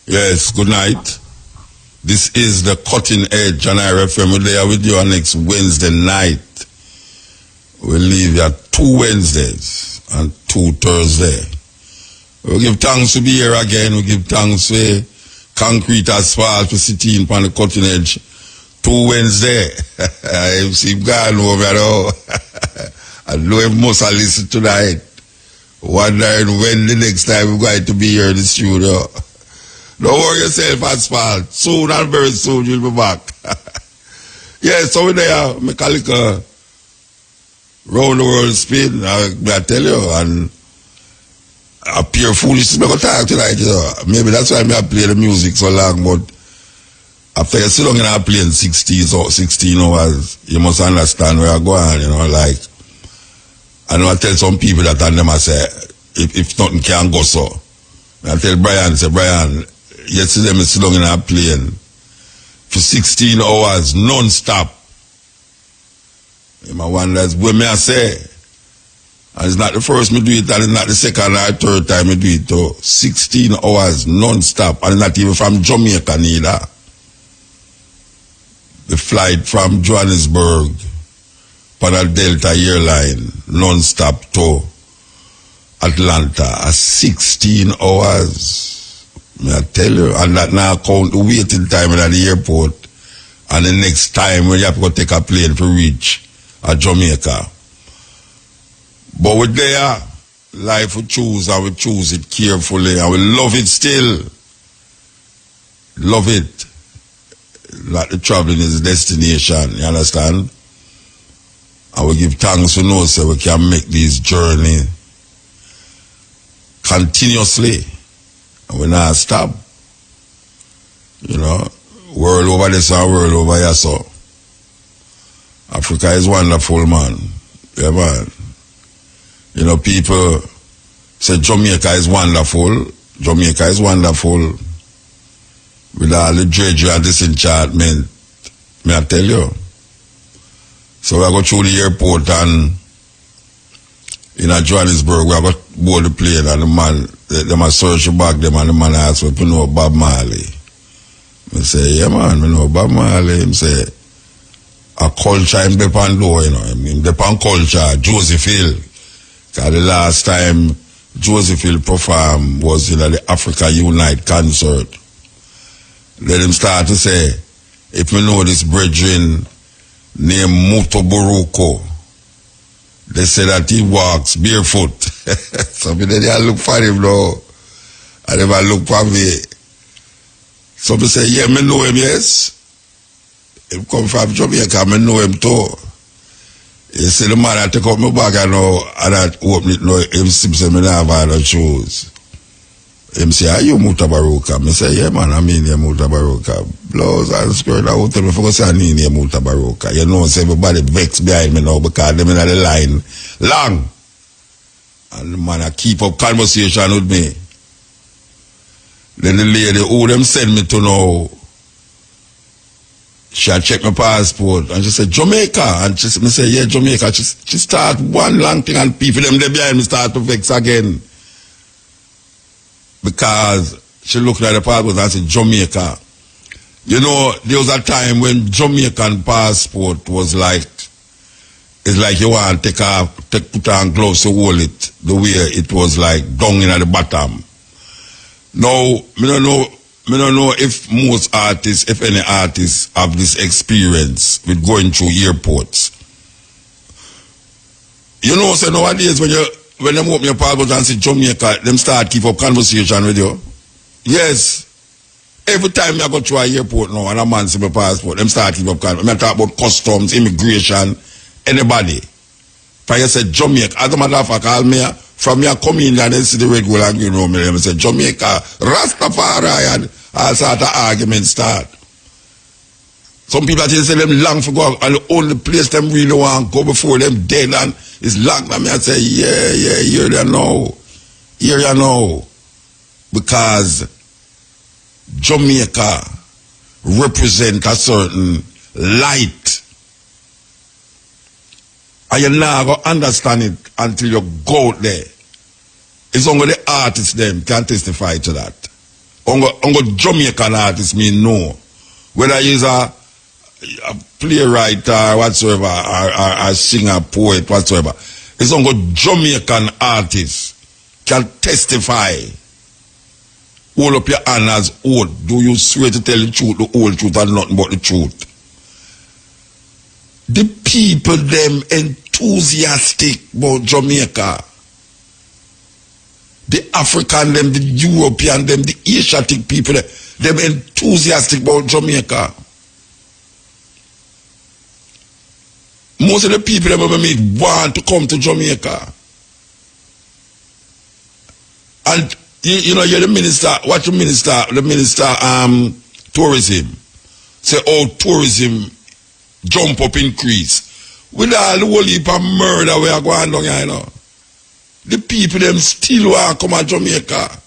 Yes, good night. This is the Cutting Edge, and I refer me there with you on next Wednesday night. We'll leave you at 2 Wednesdays and 2 Thursdays. We give thanks to be here again. We give thanks for concrete asphalt for sitting on the Cutting Edge 2 Wednesday. I see God over there. I know him must have listened tonight. Wondering when the next time we're going to be here in the studio. Don't worry yourself, asphalt. Soon and very soon you'll be back. Yeah, so we're there, make a little round the world spin, I tell you, and appear foolish to make a talk tonight, you know. Maybe that's why I play the music so long, but after you sit down and playing 16 hours, you must understand where I'm going, you know, like, I know I tell some people that and them I say, if nothing can go so. I tell Brian, yesterday I sit down in a plane for 16 hours non-stop. I wonder what may I say. And it's not the first me do it, and it's not the second or third time I do it too. 16 hours non-stop, and not even from Jamaica neither. The flight from Johannesburg on a Delta airline non-stop to Atlanta at 16 hours. May I tell you, and that now count the waiting time at the airport, and the next time when you have to go take a plane to reach Jamaica. But we're there, life we choose, and we choose it carefully, and we love it still. Love it. Like the traveling is destination, you understand? And we give thanks to know so we can make this journey continuously. And we not stop. You know, world over this and world over here, so. Africa is wonderful, man. Yeah, man. You know, people say Jamaica is wonderful. Jamaica is wonderful. With all the drudgery and disenchantment, may I tell you. So we go through the airport and in Johannesburg, we go board the plane and the man, they must search the bag them and the man asks me, you know Bob Marley? I say, yeah man, I know Bob Marley. He say, a culture in Depan door, you know, in Depan culture, Joseph Hill. Because the last time Joseph Hill performed was in the Africa Unite concert. Let him start to say, if you know this brethren named Mutabaruka, they say that he walks barefoot. So then I look for him now. I never look for me. So they say, yeah, me know him, yes. He come from Jamaica, me know him too. He say the man I take out my bag and now, and I open it now, him say me not have other shoes. Him say, are you Mutabaruka? Me say, yeah man, I mean you Mutabaruka. Blouse and skirt, I will tell me if I say I mean you Mutabaruka. You know, say everybody vex behind me now because them in the line long. And the man I keep up conversation with me. Then the lady who them send me to know, she had checked my passport and she said, Jamaica. And she me say, yeah, Jamaica. She start one long thing and people them there behind me start to vex again. Because she looked at the passport and said, Jamaica. You know, there was a time when Jamaican passport was like, it's like you want to put on gloves to hold it, the way it was like down in at the bottom. Now, I don't know if most artists, if any artists have this experience with going through airports. You know, so nowadays when them open your passport and say Jamaica, them start keep up conversation with you. Yes. Every time I go to an airport now and a man see my passport, them start keep up conversation. I talk about customs, immigration, anybody. If I say Jamaica, as a matter of fact, from here come in and they see the red, gold and green room, and say Jamaica, Rastafari, and all sort of arguments start. Some people say them long for go, and the only place them really want to go before them dead, and it's long. And I say, yeah, here you know. Here you know. Because Jamaica represent a certain light. And you're not going to understand it until you go out there. It's only the artists them can testify to that. Ongo Jamaican artist me know. Whether he's a playwright or whatsoever, or singer, poet, whatsoever. It's ongo Jamaican artist can testify. Hold up your hand as oath. Do you swear to tell the truth, the whole truth, and nothing but the truth? The people them enthusiastic about Jamaica. The African them, the European them, the Asiatic people them enthusiastic about Jamaica. Most of the people them ever meet want to come to Jamaica. And you know, you're the minister, what the minister tourism. Say, oh, tourism jump up, increase. With all the whole heap of murder we are going down here, you know. The people them still want to come to Jamaica.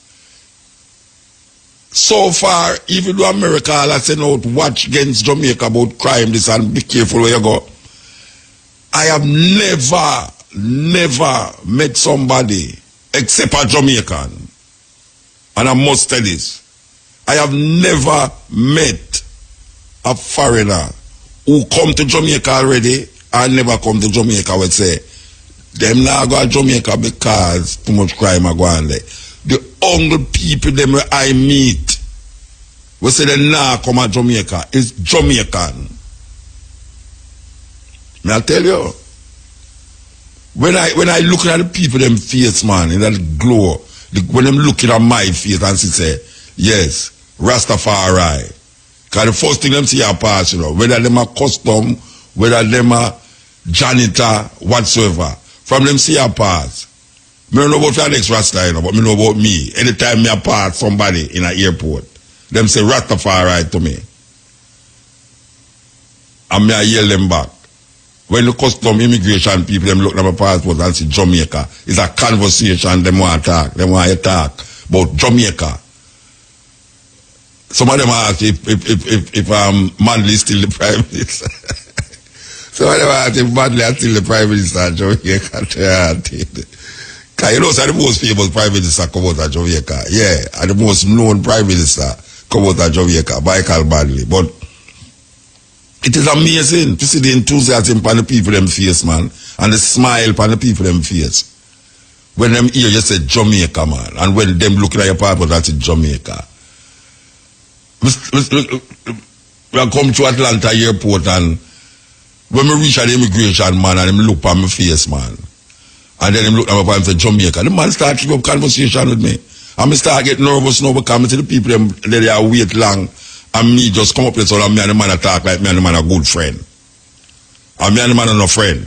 So far, even though America has sent out watch against Jamaica about crime, this and be careful where you go. I have never met somebody except a Jamaican. And I must tell this. I have never met a foreigner who come to Jamaica already and never come to Jamaica would say, them now go to Jamaica because too much crime are going there. The only people them I meet will say they now come to Jamaica is Jamaican. May I tell you? When I look at the people them face, man, in that glow, when them looking at my face and say, yes, Rastafari. Because the first thing them see are pass, you know, whether them are custom, whether them are janitor, whatsoever. From them see a pass. Me don't know about the next Rasta, you know, but me know about me. Anytime me a pass somebody in an airport, them say Rastafari to me. And me I yell them back. When the custom immigration people them look at my passport and see Jamaica, it's a conversation them want to talk. They want to talk about Jamaica. Some of them ask if Manley is still the Prime Minister. Some of them ask if Manley is still the Prime Minister of Jamaica. Because you know, so the most famous Prime Minister come out of Jamaica. Yeah, and the most known Prime Minister come out of Jamaica, Michael Manley. But it is amazing to see the enthusiasm on the people them face, man, and the smile on the people them face. When them hear you say Jamaica, man, and when them looking at your passport, that's Jamaica. We come to Atlanta airport, and when we reach at the immigration, man, and them look on my face, man, and then them look at my passport and say Jamaica, the man start to keep up conversation with me. And I start getting nervous now because I see the people them they are wait long. And me just come up with so me and the man talk like me and the man a good friend. And me and the man are no friend.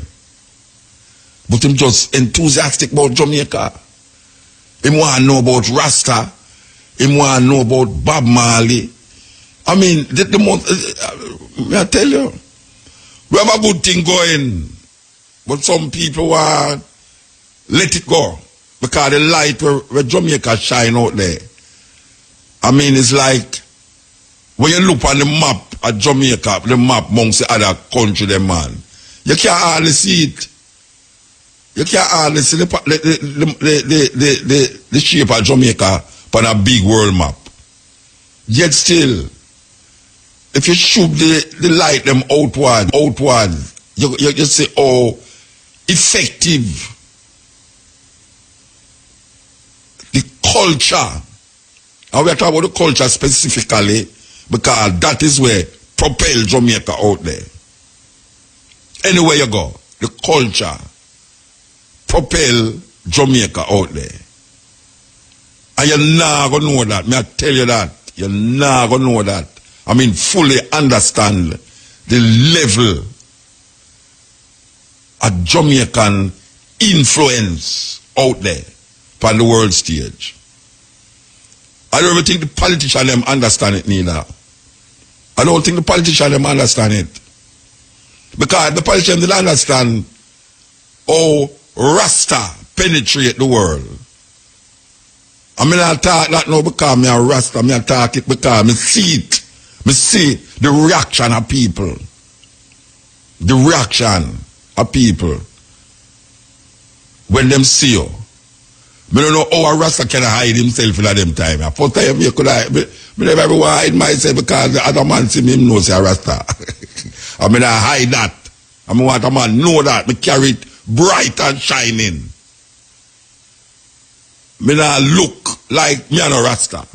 But him just enthusiastic about Jamaica. Him want to know about Rasta. Him want to know about Bob Marley. I mean, the most, I tell you, we have a good thing going. But some people want let it go. Because the light where Jamaica shine out there. I mean, it's like, when you look on the map at Jamaica, the map amongst the other country, them man, you can't hardly see it. You can't hardly see the shape of Jamaica on a big world map. Yet still, if you shoot the light them outward, you see how effective the culture, and we are talking about the culture specifically, because that is where propel Jamaica out there. Anywhere you go, the culture propel Jamaica out there. And you're not going to know that. May I tell you that? You're not going to know that. I mean, fully understand the level of Jamaican influence out there on the world stage. I don't even think the politicians them understand it neither. I don't think the politicians them understand it. Because the politicians don't understand how Rasta penetrate the world. I mean, I talk that now because I'm a Rasta. I talk it because I see it. I see the reaction of people. The reaction of people when them see you. I don't know how a Rasta can hide himself in them time. First time you could I never ever hide myself because the other man see me him knows a Rasta. I mean I hide that. I mean want a man know that. Me carry it bright and shining. Me not look like me and a Rasta.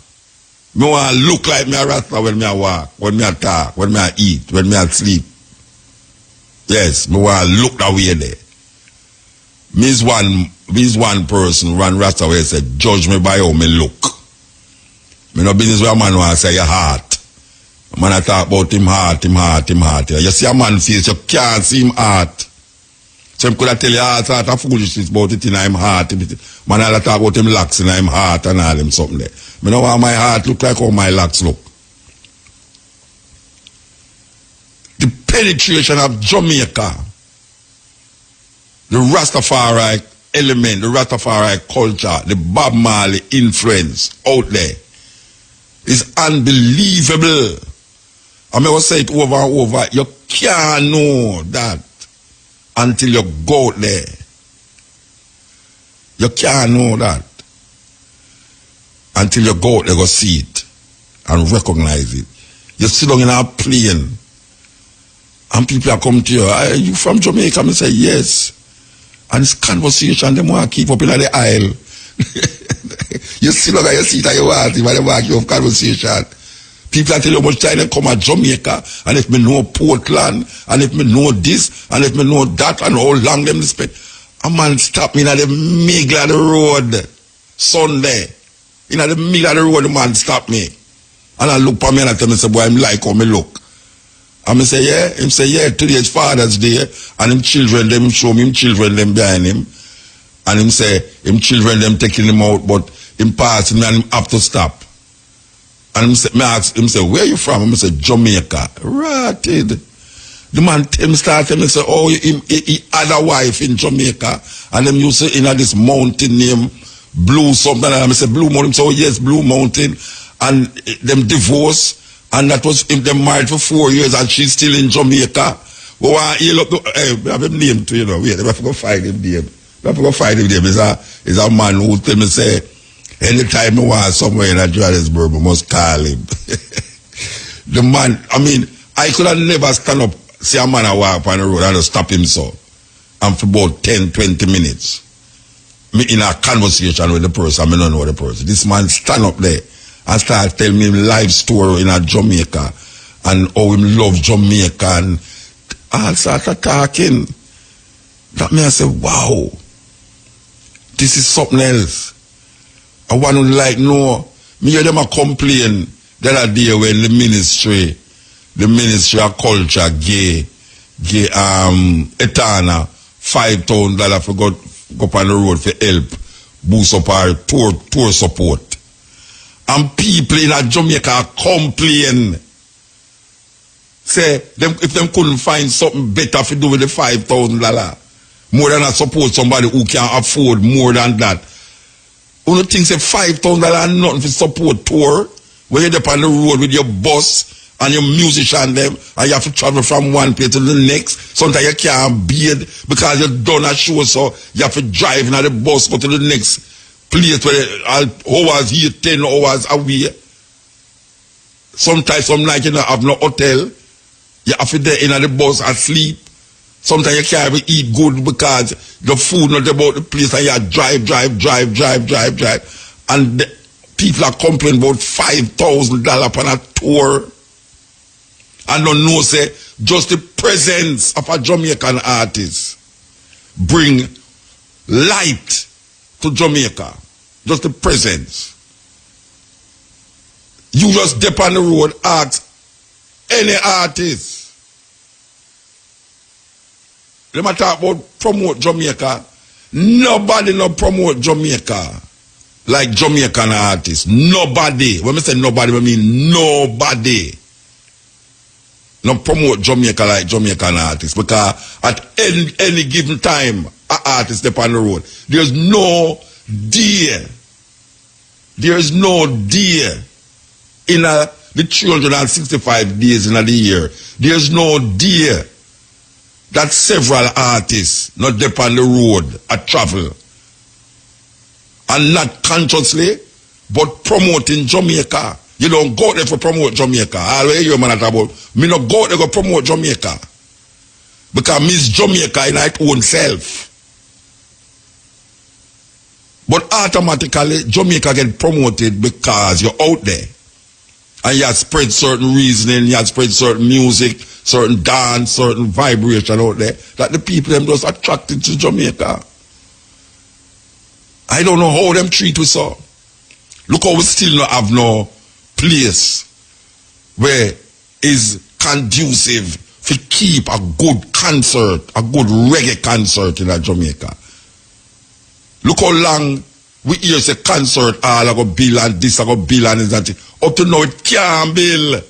Me want to look like me a Rasta when me a walk, when me a talk, when me a eat, when me a sleep. Yes, me want to look that way there. Me's one person, one Rasta where said, judge me by how me look. Me no business where a man want to say your heart. A man a talk about him heart. You see a man face, you can't see him heart. So him could have tell you all sort of foolishness about it in him heart. Man a talk about him locks in him heart and all him something there. Me know how my heart look like how my locks look. The penetration of Jamaica, the Rastafari element, the Rastafari culture, the Bob Marley influence out there is unbelievable. I may say it over and over. You can't know that until you go out there. You can't know that until you go out there, go see it and recognize it. You sit down in a plane and people are come to you, are you from Jamaica? I say, yes. And it's conversation, they want to keep up in the aisle. You sit down and you sit and you want and they want to keep up conversation. People are telling you how much time they come at Jamaica, and if me know Portland, and if me know this, and if me know that, and how long them spend. A man stop me in the middle of the road Sunday. In the middle of the road, the man stop me. And I look at me and I tell me, say, boy, I'm like how me look. And I say, yeah. Him say, yeah, today is Father's Day. And him children, them show me him children, them behind him. And him say, him children, them taking him out, but him passing me and him have to stop. And him say, me ask him, say, where you from? Him say, Jamaica. Ratted. The man start telling me, say, oh, he had a wife in Jamaica. And them used to in this mountain name, Blue something. And I say, Blue Mountain. So, yes, Blue Mountain. And them divorced. And that was if them married for 4 years and she's still in Jamaica. Well, I have him name too, you know. Wait, I have to go find him name. I have to go find him name. He's a man who tell me, say, anytime I want somewhere in Johannesburg, I must call him. The man, I mean, I could have never stand up, see a man I walk on the road and stop him so. And for about 10, 20 minutes. Me in a conversation with the person, I don't know the person. This man stand up there and start telling me life story in a Jamaica and how him love Jamaica and all start talking. That me I say, wow, this is something else. I want to like know. Me hear them a complain the other day when the ministry of culture Etana $5,000 for go up on the road for help boost up our tour support. And people in Jamaica complain. Say if them couldn't find something better to do with the $5,000. More than I support somebody who can afford more than that. Only thing say $5,000 nothing for support tour. When you're up on the road with your bus and your musician them, and you have to travel from one place to the next. Sometimes you can't beard because you've done a show, so you have to drive in the bus, go to the next place where hours here, 10 hours away. Sometimes some night you don't have no hotel. You have to there in the bus and sleep. Sometimes you can't even eat good because the food not about the place and you drive. And people are complaining about $5,000 on a tour. And don't know, say, just the presence of a Jamaican artist bring light to Jamaica. Just the presence. You just dip on the road, ask any artist. Let me talk about promote Jamaica. Nobody no promote Jamaica like Jamaican artists. Nobody. When I say nobody, I mean nobody. No promote Jamaica like Jamaican artists. Because at any given time, an artist step on the road. There's no day. There's no day in the 365 days in the year. There's no day that several artists not dip on the road at travel and not consciously, but promoting Jamaica. You don't go there for promote Jamaica. All you man about. Me not go there to promote Jamaica. Because Miss Jamaica in its own self. But automatically, Jamaica get promoted because you're out there. And you have spread certain reasoning, you have spread certain music, certain dance, certain vibration out there, that the people them just attracted to Jamaica. I don't know how them treat us so. Look how we still not have no place where is conducive to keep a good concert, a good reggae concert in Jamaica. Look how long we hear say concert all I go bill and this I go bill and that. Up to now it can't bill.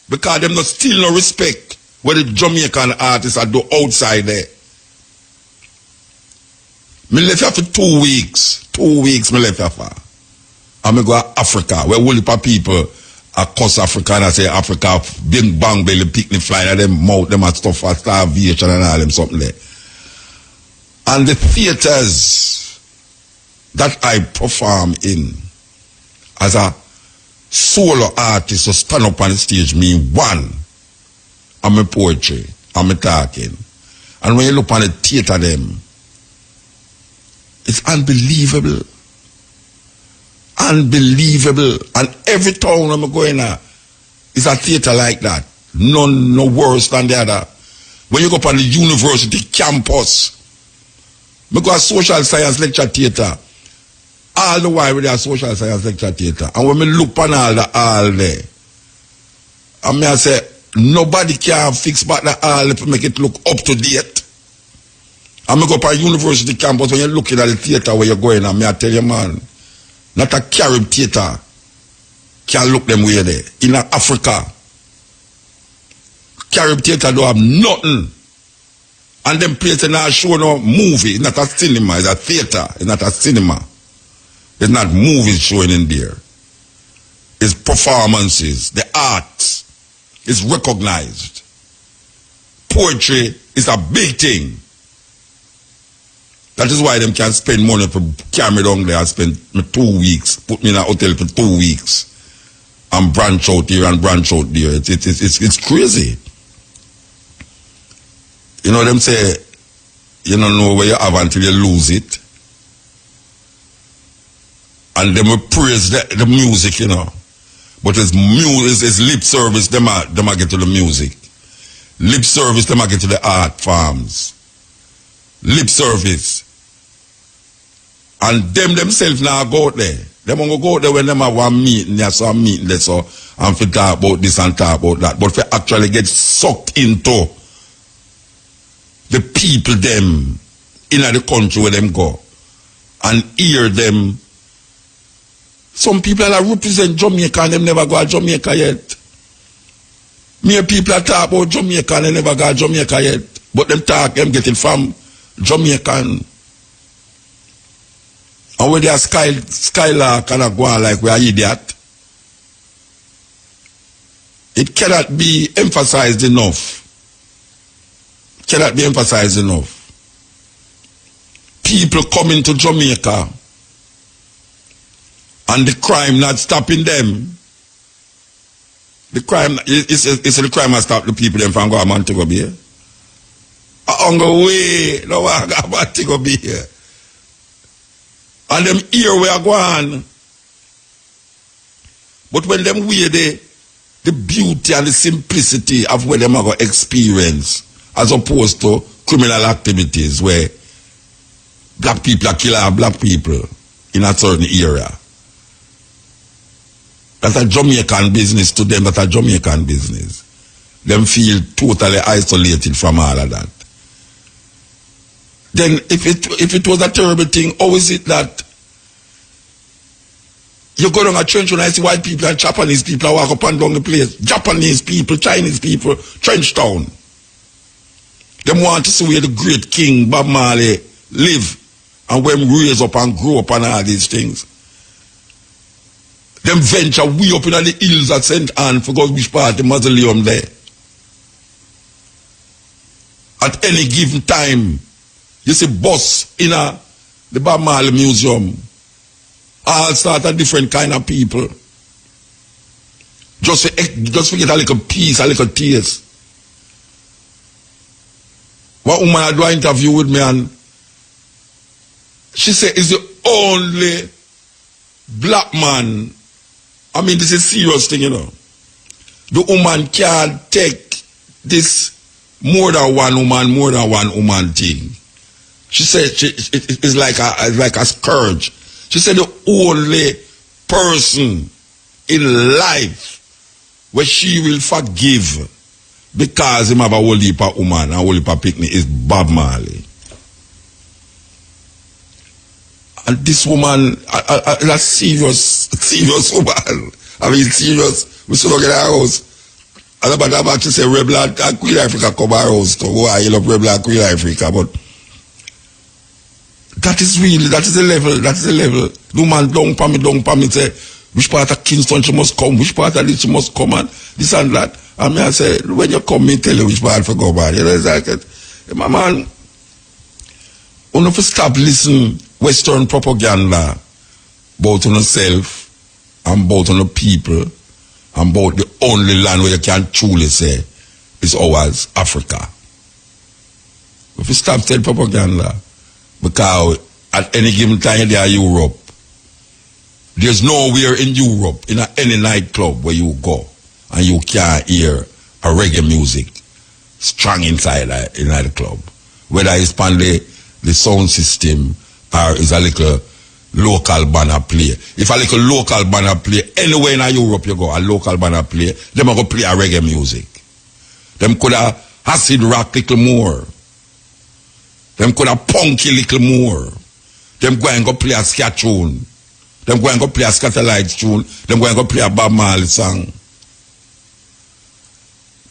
Because them not still no respect what the Jamaican artists are do outside there. Me left here for 2 weeks. 2 weeks me left here for. And me go to Africa, where all the people across Africa and I say Africa, big bang belly, picnic fly, and them mouth, them and stuff for starvation and all them something there. And the theaters that I perform in as a solo artist to stand up on the stage mean one, I'm a poetry, I'm a talking. And when you look on the theater them, it's unbelievable. Unbelievable. And every town I'm going to is a theater like that. None no worse than the other. When you go up on the university campus, we go to social science lecture theater. All the while with their social science lecture theater. And when we look on all there, I mean I say, nobody can fix back the all to make it look up to date. And we go up on university campus, when you're looking at the theater where you're going, and I tell you, man, not a Carib theater can look them way there. In Africa, Carib theater don't have nothing. And them places not show no movie. It's not a cinema, it's a theater. It's not a cinema. It's not movies showing in there. It's performances, the arts. It's recognized. Poetry is a big thing. That is why them can spend money to carry me down there and spend 2 weeks, put me in a hotel for 2 weeks, and branch out here and branch out there. It's crazy. You know them say, you don't know where you have until you lose it. And them will praise the music, you know. But it's lip service, them a get to the music. Lip service, them a get to the art forms. Lip service. And them themselves now go out there. Them won't go out there when them have one meeting, yeah, so a meeting there, so, and for talk about this and talk about that. But for actually get sucked into the people them in the country where them go and hear them. Some people that represent Jamaica and them never go to Jamaica yet. Mere people that talk about Jamaica and they never go to Jamaica yet. But them talk, them get it from Jamaican. And when they are skylark and go on like we are idiot, it cannot be emphasized enough. Cannot be emphasized enough. People coming to Jamaica and the crime not stopping them. The crime is the crime that stop the people them from going to Montego Bay. On the way, no one got Montego Bay. And them here we are going. But when them wear the beauty and the simplicity of what them are going to experience, as opposed to criminal activities where black people are killing black people in a certain area. That's a Jamaican business to them, that's a Jamaican business. Them feel totally isolated from all of that. Then if it was a terrible thing, how is it that you go down a trench when I see white people and Japanese people walk up and down the place? Japanese people, Chinese people, trench town. Them want to see where the great king Bob Marley live and where him raise up and grow up and all these things. Them venture way up in the hills at St. Anne for God which part the mausoleum there. At any given time, you see bus in a the Bob Marley Museum. All sort of different kind of people. Just to get a little piece, a little taste. One woman I do an interview with me and she said, it's the only black man. I mean, this is a serious thing, you know. The woman can't take this more than one woman thing. She said it's like a scourge. She said the only person in life where she will forgive because him have a whole heap of woman and a whole heap of picnic is Bob Marley. And this woman, a serious woman. I mean, serious. We still don't get our house. And about that, she say, Rebel and Queen Africa come our house to go. I love Rebel and Queen Africa. But that is the level. The woman don't pa me, say, which part of Kingston she must come, which part of this she must come, and this and that. And me I say, when you come, me tell you which part for go by. You know, it's like, my man, you have to stop listening Western propaganda about yourself and about your people and about the only land where you can truly say is ours, Africa. If you stop saying propaganda, because at any given time they are Europe, there's nowhere in Europe, in any nightclub where you go and you can't hear a reggae music strong inside the club. Whether it's on the sound system or is a little local banner play. If a little local banner play, anywhere in Europe you go, a local banner play, them are going to play a reggae music. Them could have acid rock little more. Them could have punky little more. Them go and go play a scat tune. Them go and go play a Scatterlight tune. Them go and go play a Bob Marley song.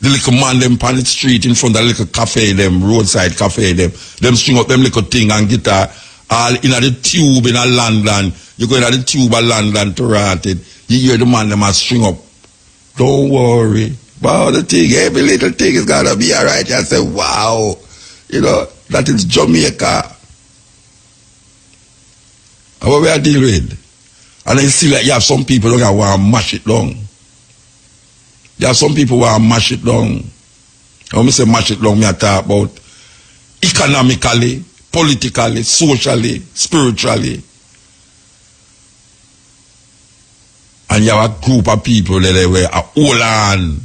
The little man them on the street in front of the little cafe, them roadside cafe, them string up them little thing and guitar all in the tube in a London. You go in the tube of London to rant it. You hear the man them a string up. Don't worry about the thing. Every little thing is gonna be alright. You say, wow, you know, that is Jamaica. And what we are dealing with. And then you see like you have some people who want to mash it down. You have some people who want to mash it down. When I say mash it down, I talk about economically, politically, socially, spiritually. And you have a group of people that they were a whole hand.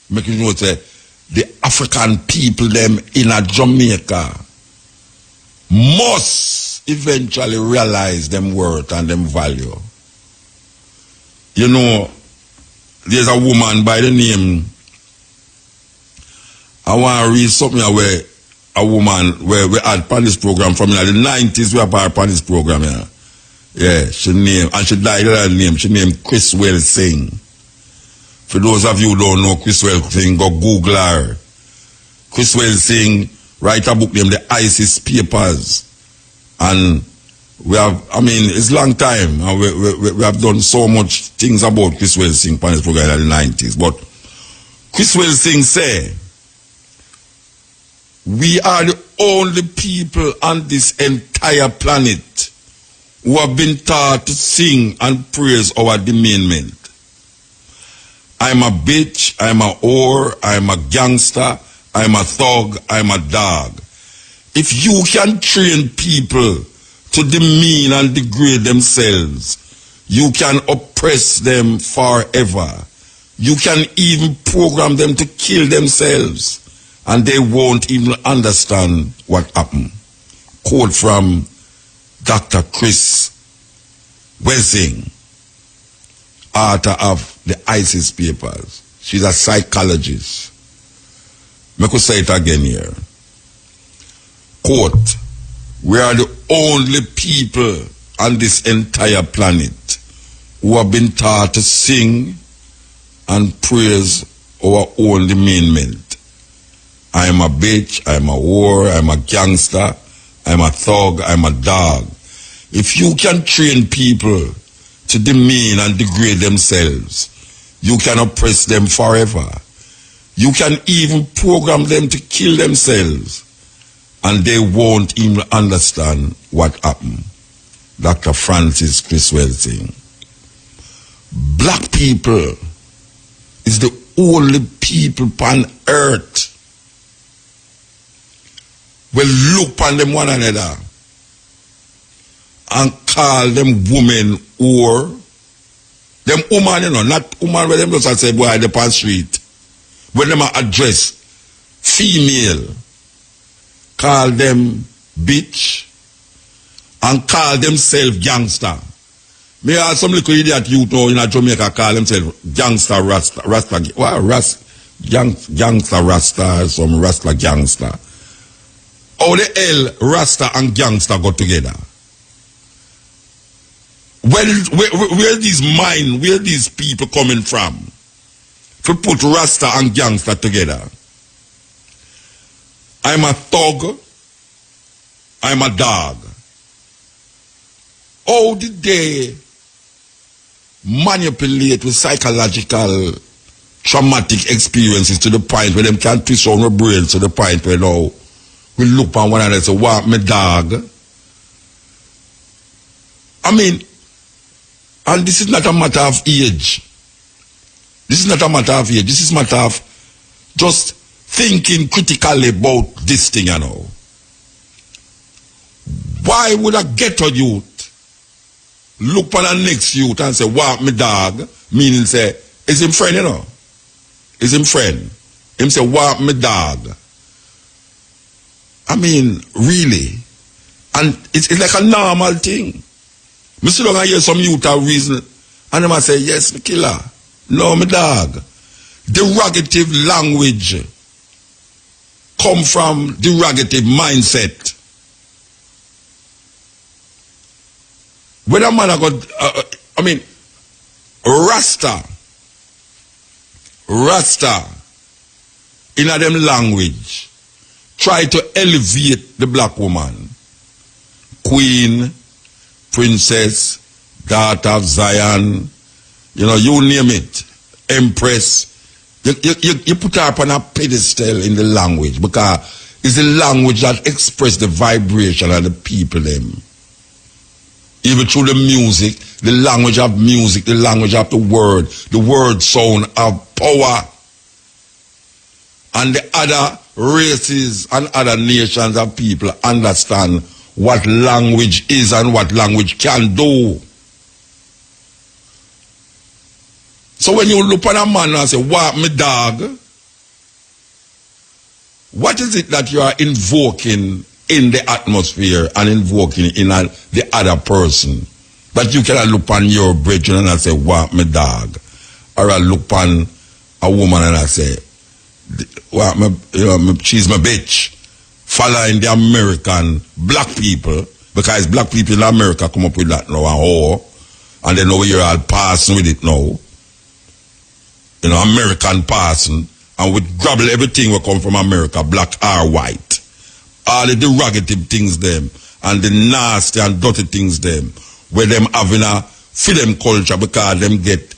Making you know say the African people them in a Jamaica must eventually realize them worth and them value. You know, there's a woman by the name, I want to read something where a woman, where we had on this program from the 90s, we have part on this program, yeah. Yeah, she named, and she died with her name, she named Chris Singh. For those of you who don't know Chris Singh, go Google her. Chris Singh write a book named The ISIS Papers. And we have, I mean, it's a long time. And we have done so much things about Chris Singh on this program in the 90s. But Chris Singh say, we are the only people on this entire planet who have been taught to sing and praise our demeanment. I'm a bitch, I'm a whore, I'm a gangster, I'm a thug, I'm a dog. If you can train people to demean and degrade themselves, you can oppress them forever. You can even program them to kill themselves, and they won't even understand what happened. Quote from Dr. Chris Singh, author of The ISIS Papers. She's a psychologist. I could say it again here. Quote, we are the only people on this entire planet who have been taught to sing and praise our own demeanment. I am a bitch, I am a whore, I am a gangster, I am a thug, I am a dog. If you can train people to demean and degrade themselves, you can oppress them forever. You can even program them to kill themselves, and they won't even understand what happened. Dr. Francis Criswell thing. Black people is the only people on earth will look on them one another and call them women or them woman, you know, not woman where them just say boy the pan street. When them address female, call them bitch and call themselves gangster. Me have some little idiot youth now in Jamaica call themselves gangster rasta gangster rasta, some rasta gangster. How the hell rasta and gangster got together? Where these people coming from to put rasta and gangster together? I'm a thug, I'm a dog. How did they manipulate with psychological traumatic experiences to the point where them can't twist on their brains to the point where now we look on one another and say, what, my dog? I mean, and this is not a matter of age. This is not a matter of age. This is a matter of just thinking critically about this thing, you know. Why would a ghetto youth look for the next youth and say, what, my dog? Meaning say, is him friend, you know? Is him friend? Him say, what, my dog? I mean, really? And it's like a normal thing. Me still don't hear some youth have reason, and them I say, yes, me killer. No, me dog. Derogative language come from derogative mindset. When a man got, I mean, Rasta, in a them language, try to elevate the black woman. Queen, princess, daughter of Zion, you know, you name it, empress. You put her up on a pedestal in the language because it's the language that expresses the vibration of the people them. Even through the music, the language of music, the language of the word sound of power. And the other races and other nations of people understand what language is and what language can do. So when you look at a man and say, what, me dog? What is it that you are invoking in the atmosphere and invoking in the other person? That you cannot look on your brethren and I say, what, me dog? Or I look on a woman and I say, well, she's my bitch. Following the American black people, because black people in America come up with that now and they know you're all passing with it now. You know, American passing, and we grabble everything will come from America, black or white. All the derogative things them, and the nasty and dirty things them, where them having a film culture because them get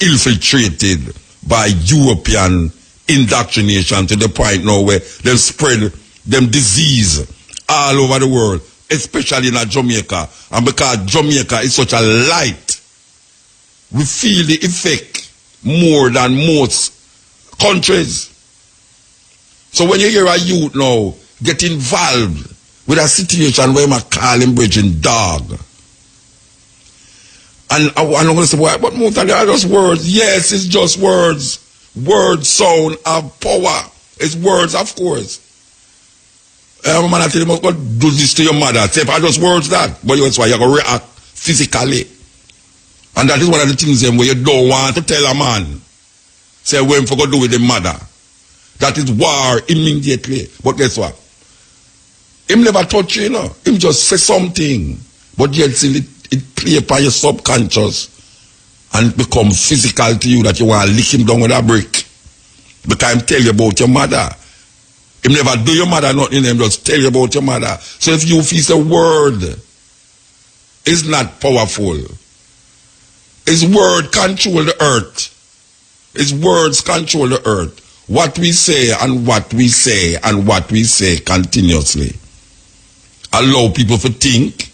infiltrated by European indoctrination to the point now where they spread them disease all over the world, especially in Jamaica. And because Jamaica is such a light, we feel the effect more than most countries. So when you hear a youth now get involved with a situation where I call him bridging dog, and I'm going to say, well, but most of them are just words. Yes, it's just words. Words sound have power. It's words, of course. Man, I tell you, go do this to your mother. Say, I just words that. But that's why you're going to react physically. And that is one of the things where you don't want to tell a man. Say, when for go do with the mother. That is war immediately. But guess what? Him never touch you, you know. Him just say something. But yet still it play upon your subconscious and become physical to you that you want to lick him down with a brick. Because him tell you about your mother. Him never do your mother nothing, him just tell you about your mother. So if you feel the word is not powerful, his word control the earth. His words control the earth. What we say and what we say and what we say continuously. Allow people to think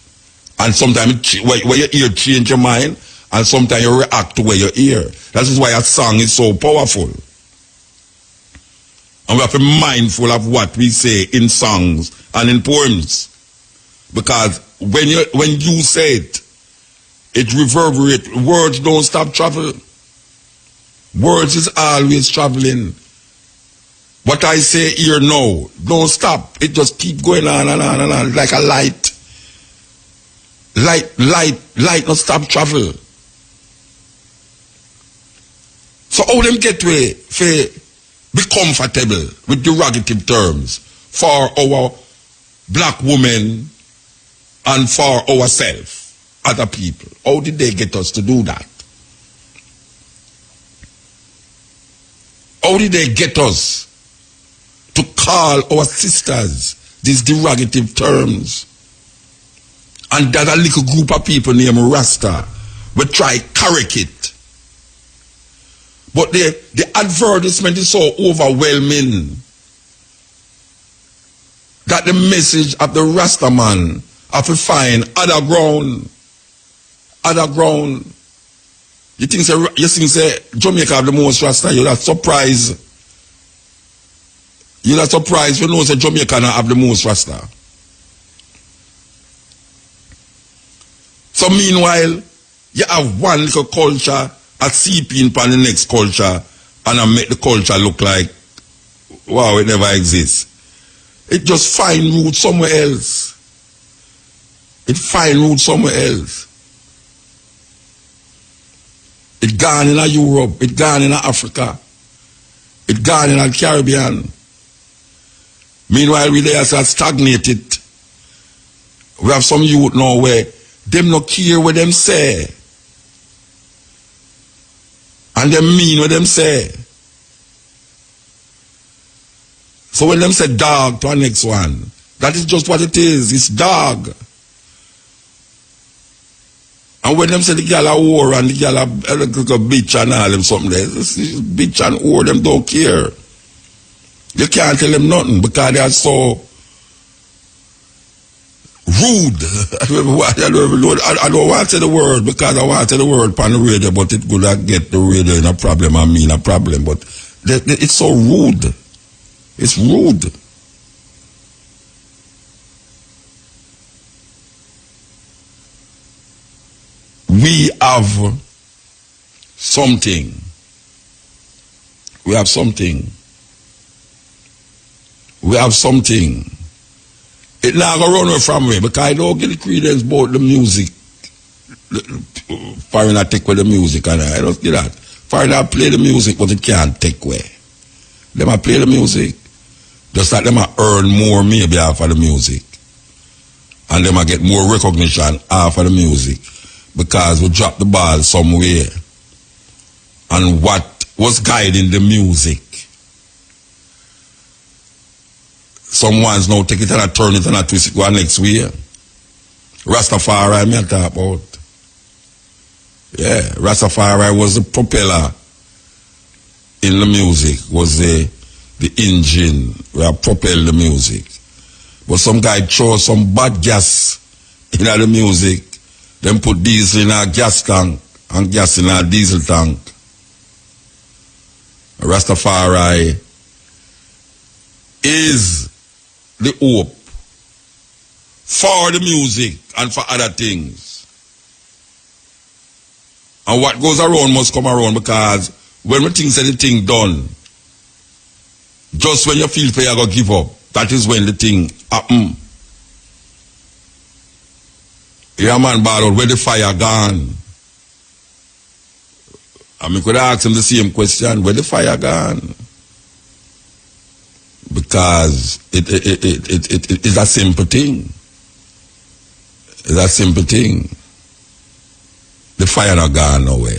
And sometimes where you hear change your mind, and sometimes you react to where you hear. That is why a song is so powerful. And we have to be mindful of what we say in songs and in poems. Because when you say it, it reverberates. Words don't stop traveling. Words is always traveling. What I say here now, don't stop. It just keep going on and on and on, like a light. Light, not stop travel. So how them get way for be comfortable with derogative terms for our black women and for ourselves, other people? How did they get us to do that? How did they get us to call our sisters these derogative terms? And there's a little group of people named Rasta will try correct it. But the advertisement is so overwhelming that the message of the Rasta man have to find other ground. You think say Jamaica have the most Rasta? You're not surprised. You're not surprised when you know say Jamaica have the most Rasta. So meanwhile, you have one little culture at seeping upon the next culture and I make the culture look like, wow, it never exists. It just find roots somewhere else. It find roots somewhere else. It gone in Europe, it gone in Africa, it gone in the Caribbean. Meanwhile, we there are stagnated. We have some youth now where them not care what them say. And them mean what them say. So when them say dog to our next one, that is just what it is. It's dog. And when them say the girl a whore and the girl a bitch and all them something there, bitch and whore, them don't care. You can't tell them nothing because they are so rude. I don't want to say the word because I want to say the word on the radio, but it could get the radio in a problem, I mean a problem. But it's so rude. It's rude. We have something. We have something. We have something. It now go run away from me because I don't get the credence about the music. Foreigner take away the music and I don't get that. Foreigner play the music but it can't take away. Them a play the music. Just like them a earn more maybe off of the music. And them a get more recognition off of the music. Because we drop the ball somewhere. And what was guiding the music? Someone's now take it and turn it and twist it go next way. Rastafari me talk about. Yeah, Rastafari was the propeller in the music, was the engine that propelled the music. But some guy throw some bad gas in the music, then put diesel in a gas tank and gas in a diesel tank. Rastafari is the hope for the music and for other things. And what goes around must come around, because when we think the thing done, just when you feel you're going to give up, that is when the thing happen. Yeah, man, ball out, where the fire gone? I mean, could I ask him the same question, where the fire gone? Because it's a simple thing. It's a simple thing. The fire not gone nowhere.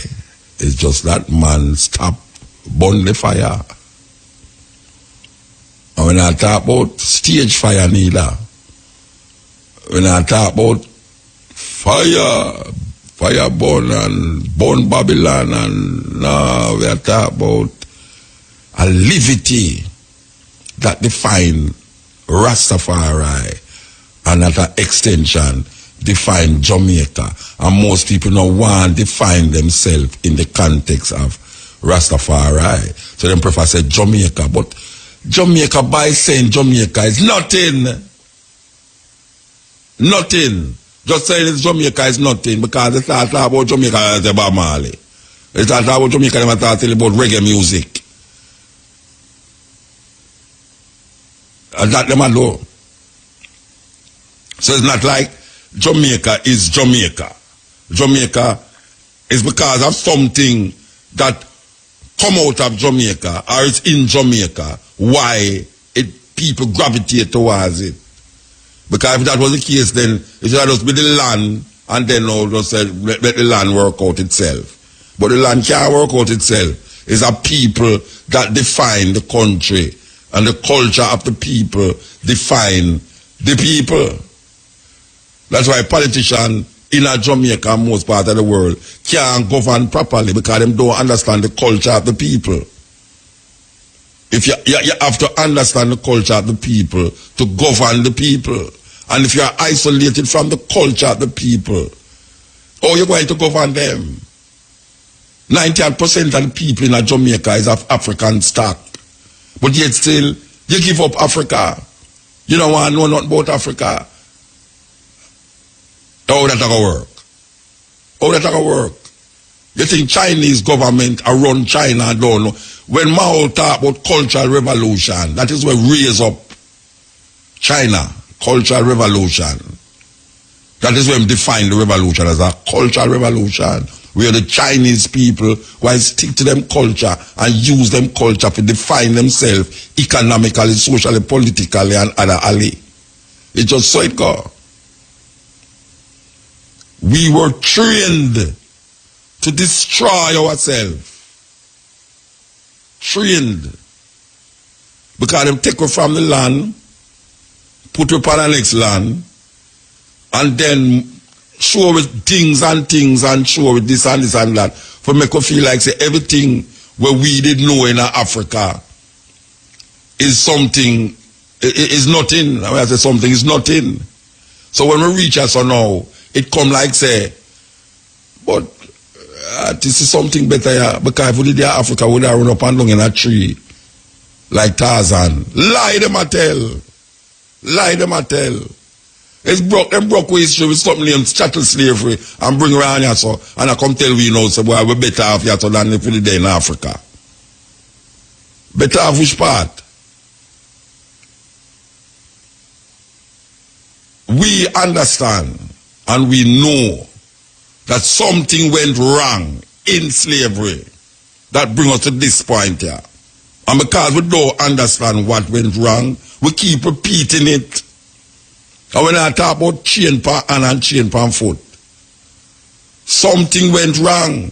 It's just that man stop, burn the fire. And when I talk about stage fire neither, when I talk about fire burn and burn Babylon, and now we are talking about a levity that define Rastafari, and at an extension define Jamaica. And most people now want to define themselves in the context of Rastafari. So them prefer to say Jamaica. But Jamaica, by saying Jamaica, is nothing. Nothing. Just saying it's Jamaica is nothing, because they start talking about Jamaica as a Bob Marley. They start talking about Jamaica, they start telling about reggae music. And that them know. So it's not like Jamaica is Jamaica. Jamaica is because of something that come out of Jamaica or it's in Jamaica, why people gravitate towards it. Because if that was the case, then it should just be the land, and then just let the land work out itself. But the land can't work out itself. It's a people that define the country, and the culture of the people define the people. That's why politicians in a Jamaica and most part of the world can't govern properly, because they don't understand the culture of the people. If you have to understand the culture of the people to govern the people. And if you are isolated from the culture of the people, how are you going to govern them? 98% of the people in Jamaica is of African stock. But yet still, you give up Africa. You don't want to know nothing about Africa. How that going to work? How that going to work? You think Chinese government are run China and don't know? When Mao talk about cultural revolution, that is what raise up China, cultural revolution. That is when define the revolution as a cultural revolution, where the Chinese people will stick to them culture and use them culture to define themselves economically, socially, politically, and other alley. It's just so it go. We were trained to destroy ourselves. Trained. Because them take us from the land, put us on the next land, and then show with things and show with this and this and that, for make us feel like say everything where we did know in Africa is something, is nothing. I say something is nothing. So when we reach us now, it come like say, but this is something better, yeah, because if we did Africa, we would have run up and down in a tree like Tarzan. Lie them a tell. Lie them a tell. It's broke, them broke with history with something named chattel slavery and bring around here so, and I come tell we know, so boy, we better off here so than if we did in Africa. Better off which part? We understand and we know that something went wrong in slavery that brings us to this point here. And because we don't understand what went wrong, we keep repeating it. And when I talk about chain pan hand and chain pan foot, something went wrong.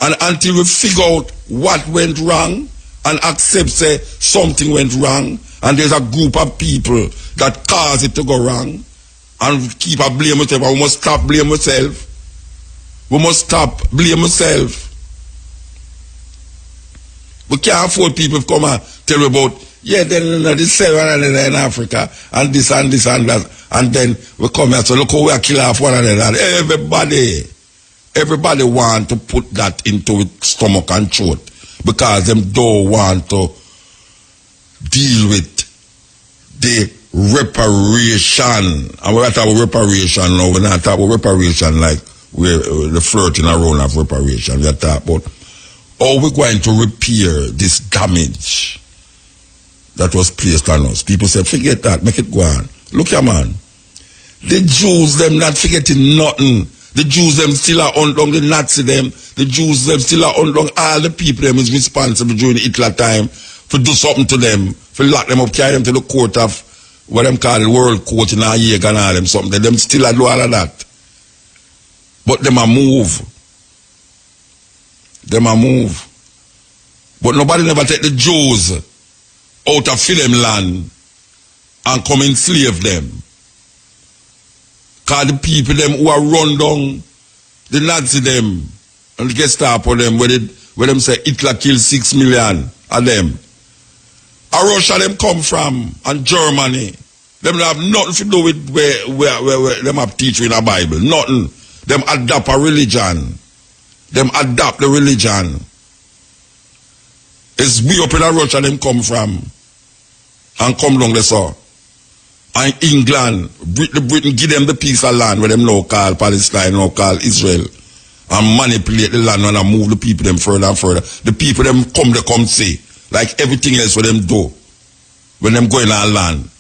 And until we figure out what went wrong and accept say something went wrong, and there's a group of people that cause it to go wrong, and keep a blame ourselves, we must stop blame ourselves. We must stop blame ourselves. We can't afford people to come and tell about, yeah, then this 700 in Africa, and this and this and that, and then we come here, so look how we are killing off one another. Everybody want to put that into its stomach and throat, because them don't want to deal with the reparation. And we're talking about reparation now, we're not talking about reparation like we're the flirting around of reparation. We're talking about how we're going to repair this damage that was placed on us. People say, forget that, make it go on. Look here, man. The Jews, them not forgetting nothing. The Jews, them still are undone the Nazi, them. The Jews, them still are undone all the people, them is responsible during the Hitler time for do something to them, for lock them up, carry them to the court of what them call the world court in a year and all them something. Them still are do all of that. But them a move. Them a move. But nobody never take the Jews out of film land and come enslave them. Because the people them who are run down, the Nazi them, and the Gestapo them, where them say Hitler killed 6 million of them. And Russia them come from, and Germany, Them have nothing to do with where them have teach in the Bible. Nothing. Them adopt a religion. Them adopt the religion. It's we up in Russia them come from. And come down there, so. And England, Britain give them the piece of land where them now call Palestine, now call Israel. And manipulate the land and move the people them further and further. The people them come see. Like everything else what them do. When them go in our land.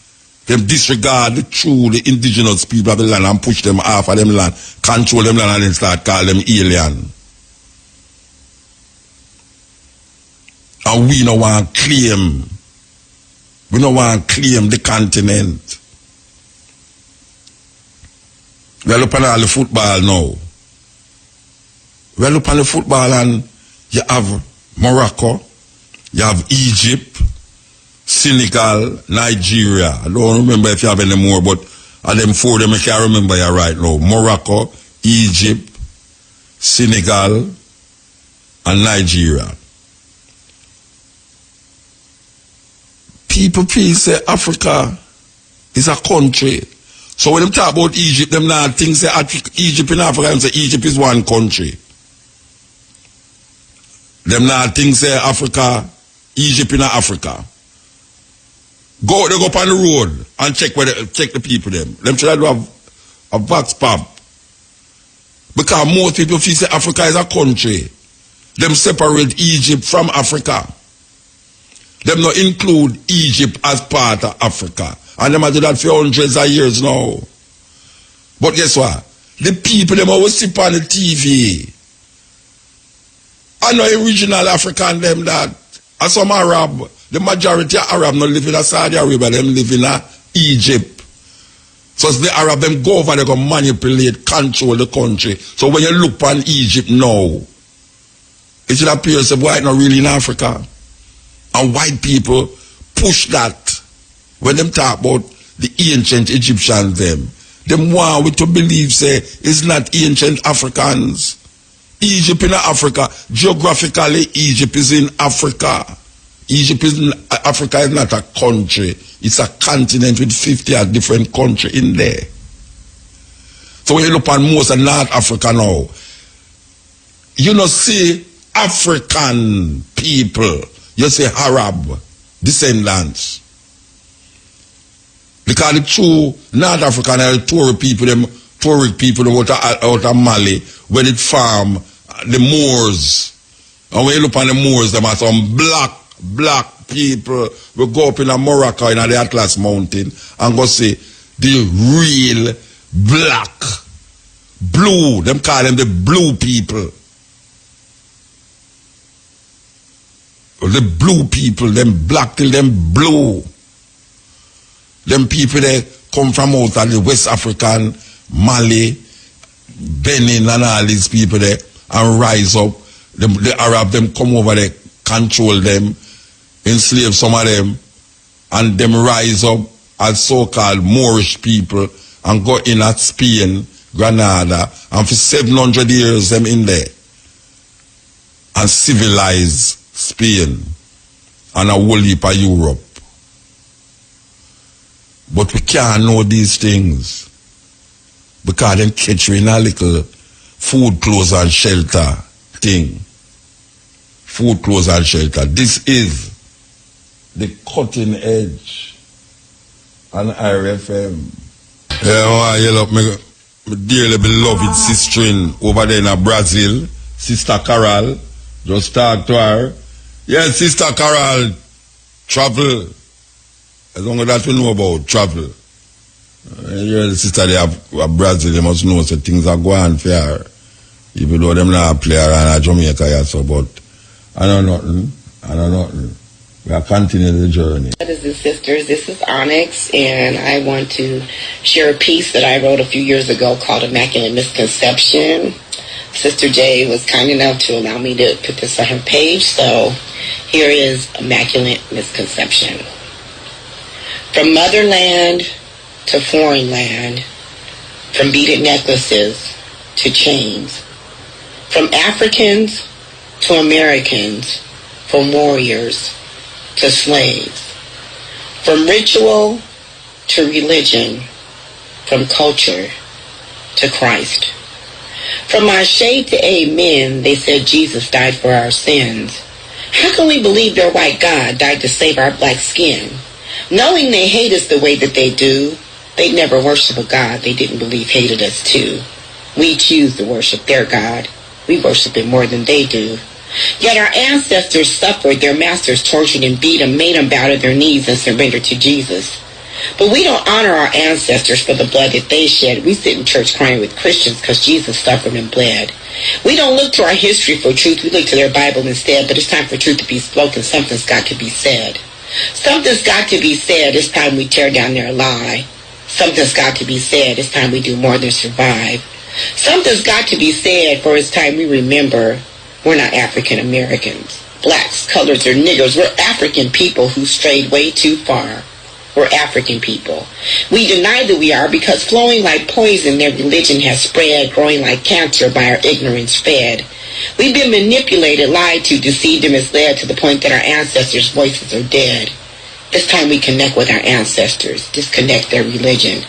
Them disregard the true, the indigenous people of the land and push them off of them land. Control them land and then start call them alien. And we no want to claim. We no want to claim the continent. We are looking at all the football now. We are looking at the football and you have Morocco, you have Egypt, Senegal, Nigeria. I don't remember if you have any more, but of them four them I can't remember you right now. Morocco, Egypt, Senegal, and Nigeria. People please say Africa is a country. So when them talk about Egypt, them not think say Egypt in Africa, and say Egypt is one country. Them not think say Africa, Egypt in Africa. They go up on the road and check the people them. Them should have a box pop. Because most people feel say Africa is a country. Them separate Egypt from Africa. Them not include Egypt as part of Africa. And them have do that for hundreds of years now. But guess what? The people them always sit on the TV. I know original African them that. And some Arab, the majority of Arab not live in Saudi Arabia, them live in Egypt. So the Arab them go over, they go manipulate, control the country. So when you look on Egypt now, it should appear as if white not really in Africa. And white people push that when them talk about the ancient Egyptians them want we to believe say it's not ancient Africans. Egypt in Africa, geographically Egypt is in Africa. Africa is not a country, it's a continent with 50 different countries in there. So when you look at most of North Africa now, you know see African people, you say Arab descendants. Because the true North African and the Tuareg people out of Mali, when it farm the Moors. And when you look on the Moors, them are some black people will go up in Morocco in the Atlas Mountain and go see the real black, blue, them call them the blue people. The blue people, them black till them blue. Them people they come from out of the West African, Mali, Benin and all these people there and rise up. The Arab them come over there, control them, enslave some of them, and them rise up as so-called Moorish people and go in at Spain, Granada, and for 700 years them in there and civilize Spain and a whole heap of Europe. But we can't know these things because them catch you in a little food, clothes and shelter thing. Food, clothes and shelter. This is the cutting edge on RFM. Yeah, you love me dearly beloved sister over there in Brazil, Sister Carol. Just talk to her. Yes, Sister Carol, travel. As long as that we know about travel. Your sister they have Brazil, they must know so things are going for her. Even though them not play around Jamaica yet, so but I know nothing. We are continuing the journey. Brothers and sisters, this is Onyx, and I want to share a piece that I wrote a few years ago called Immaculate Misconception. Sister J was kind enough to allow me to put this on her page, so here is Immaculate Misconception. From motherland to foreign land, from beaded necklaces to chains, from Africans to Americans, from warriors to slaves, from ritual to religion, from culture to Christ. From my shade to amen, they said Jesus died for our sins. How can we believe their white God died to save our black skin? Knowing they hate us the way that they do, they never worship a God they didn't believe hated us too. We choose to worship their God. We worship him more than they do. Yet our ancestors suffered, their masters tortured and beat them, made them bow to their knees and surrender to Jesus. But we don't honor our ancestors for the blood that they shed. We sit in church crying with Christians because Jesus suffered and bled. We don't look to our history for truth. We look to their Bible instead. But it's time for truth to be spoken. Something's got to be said. Something's got to be said. It's time we tear down their lie. Something's got to be said. It's time we do more than survive. Something's got to be said, for it's time we remember we're not African Americans, blacks, colors, or niggers. We're African people who strayed way too far. We're African people. We deny that we are because flowing like poison, their religion has spread, growing like cancer by our ignorance fed. We've been manipulated, lied to, deceived, and misled to the point that our ancestors' voices are dead. It's time we connect with our ancestors, disconnect their religion.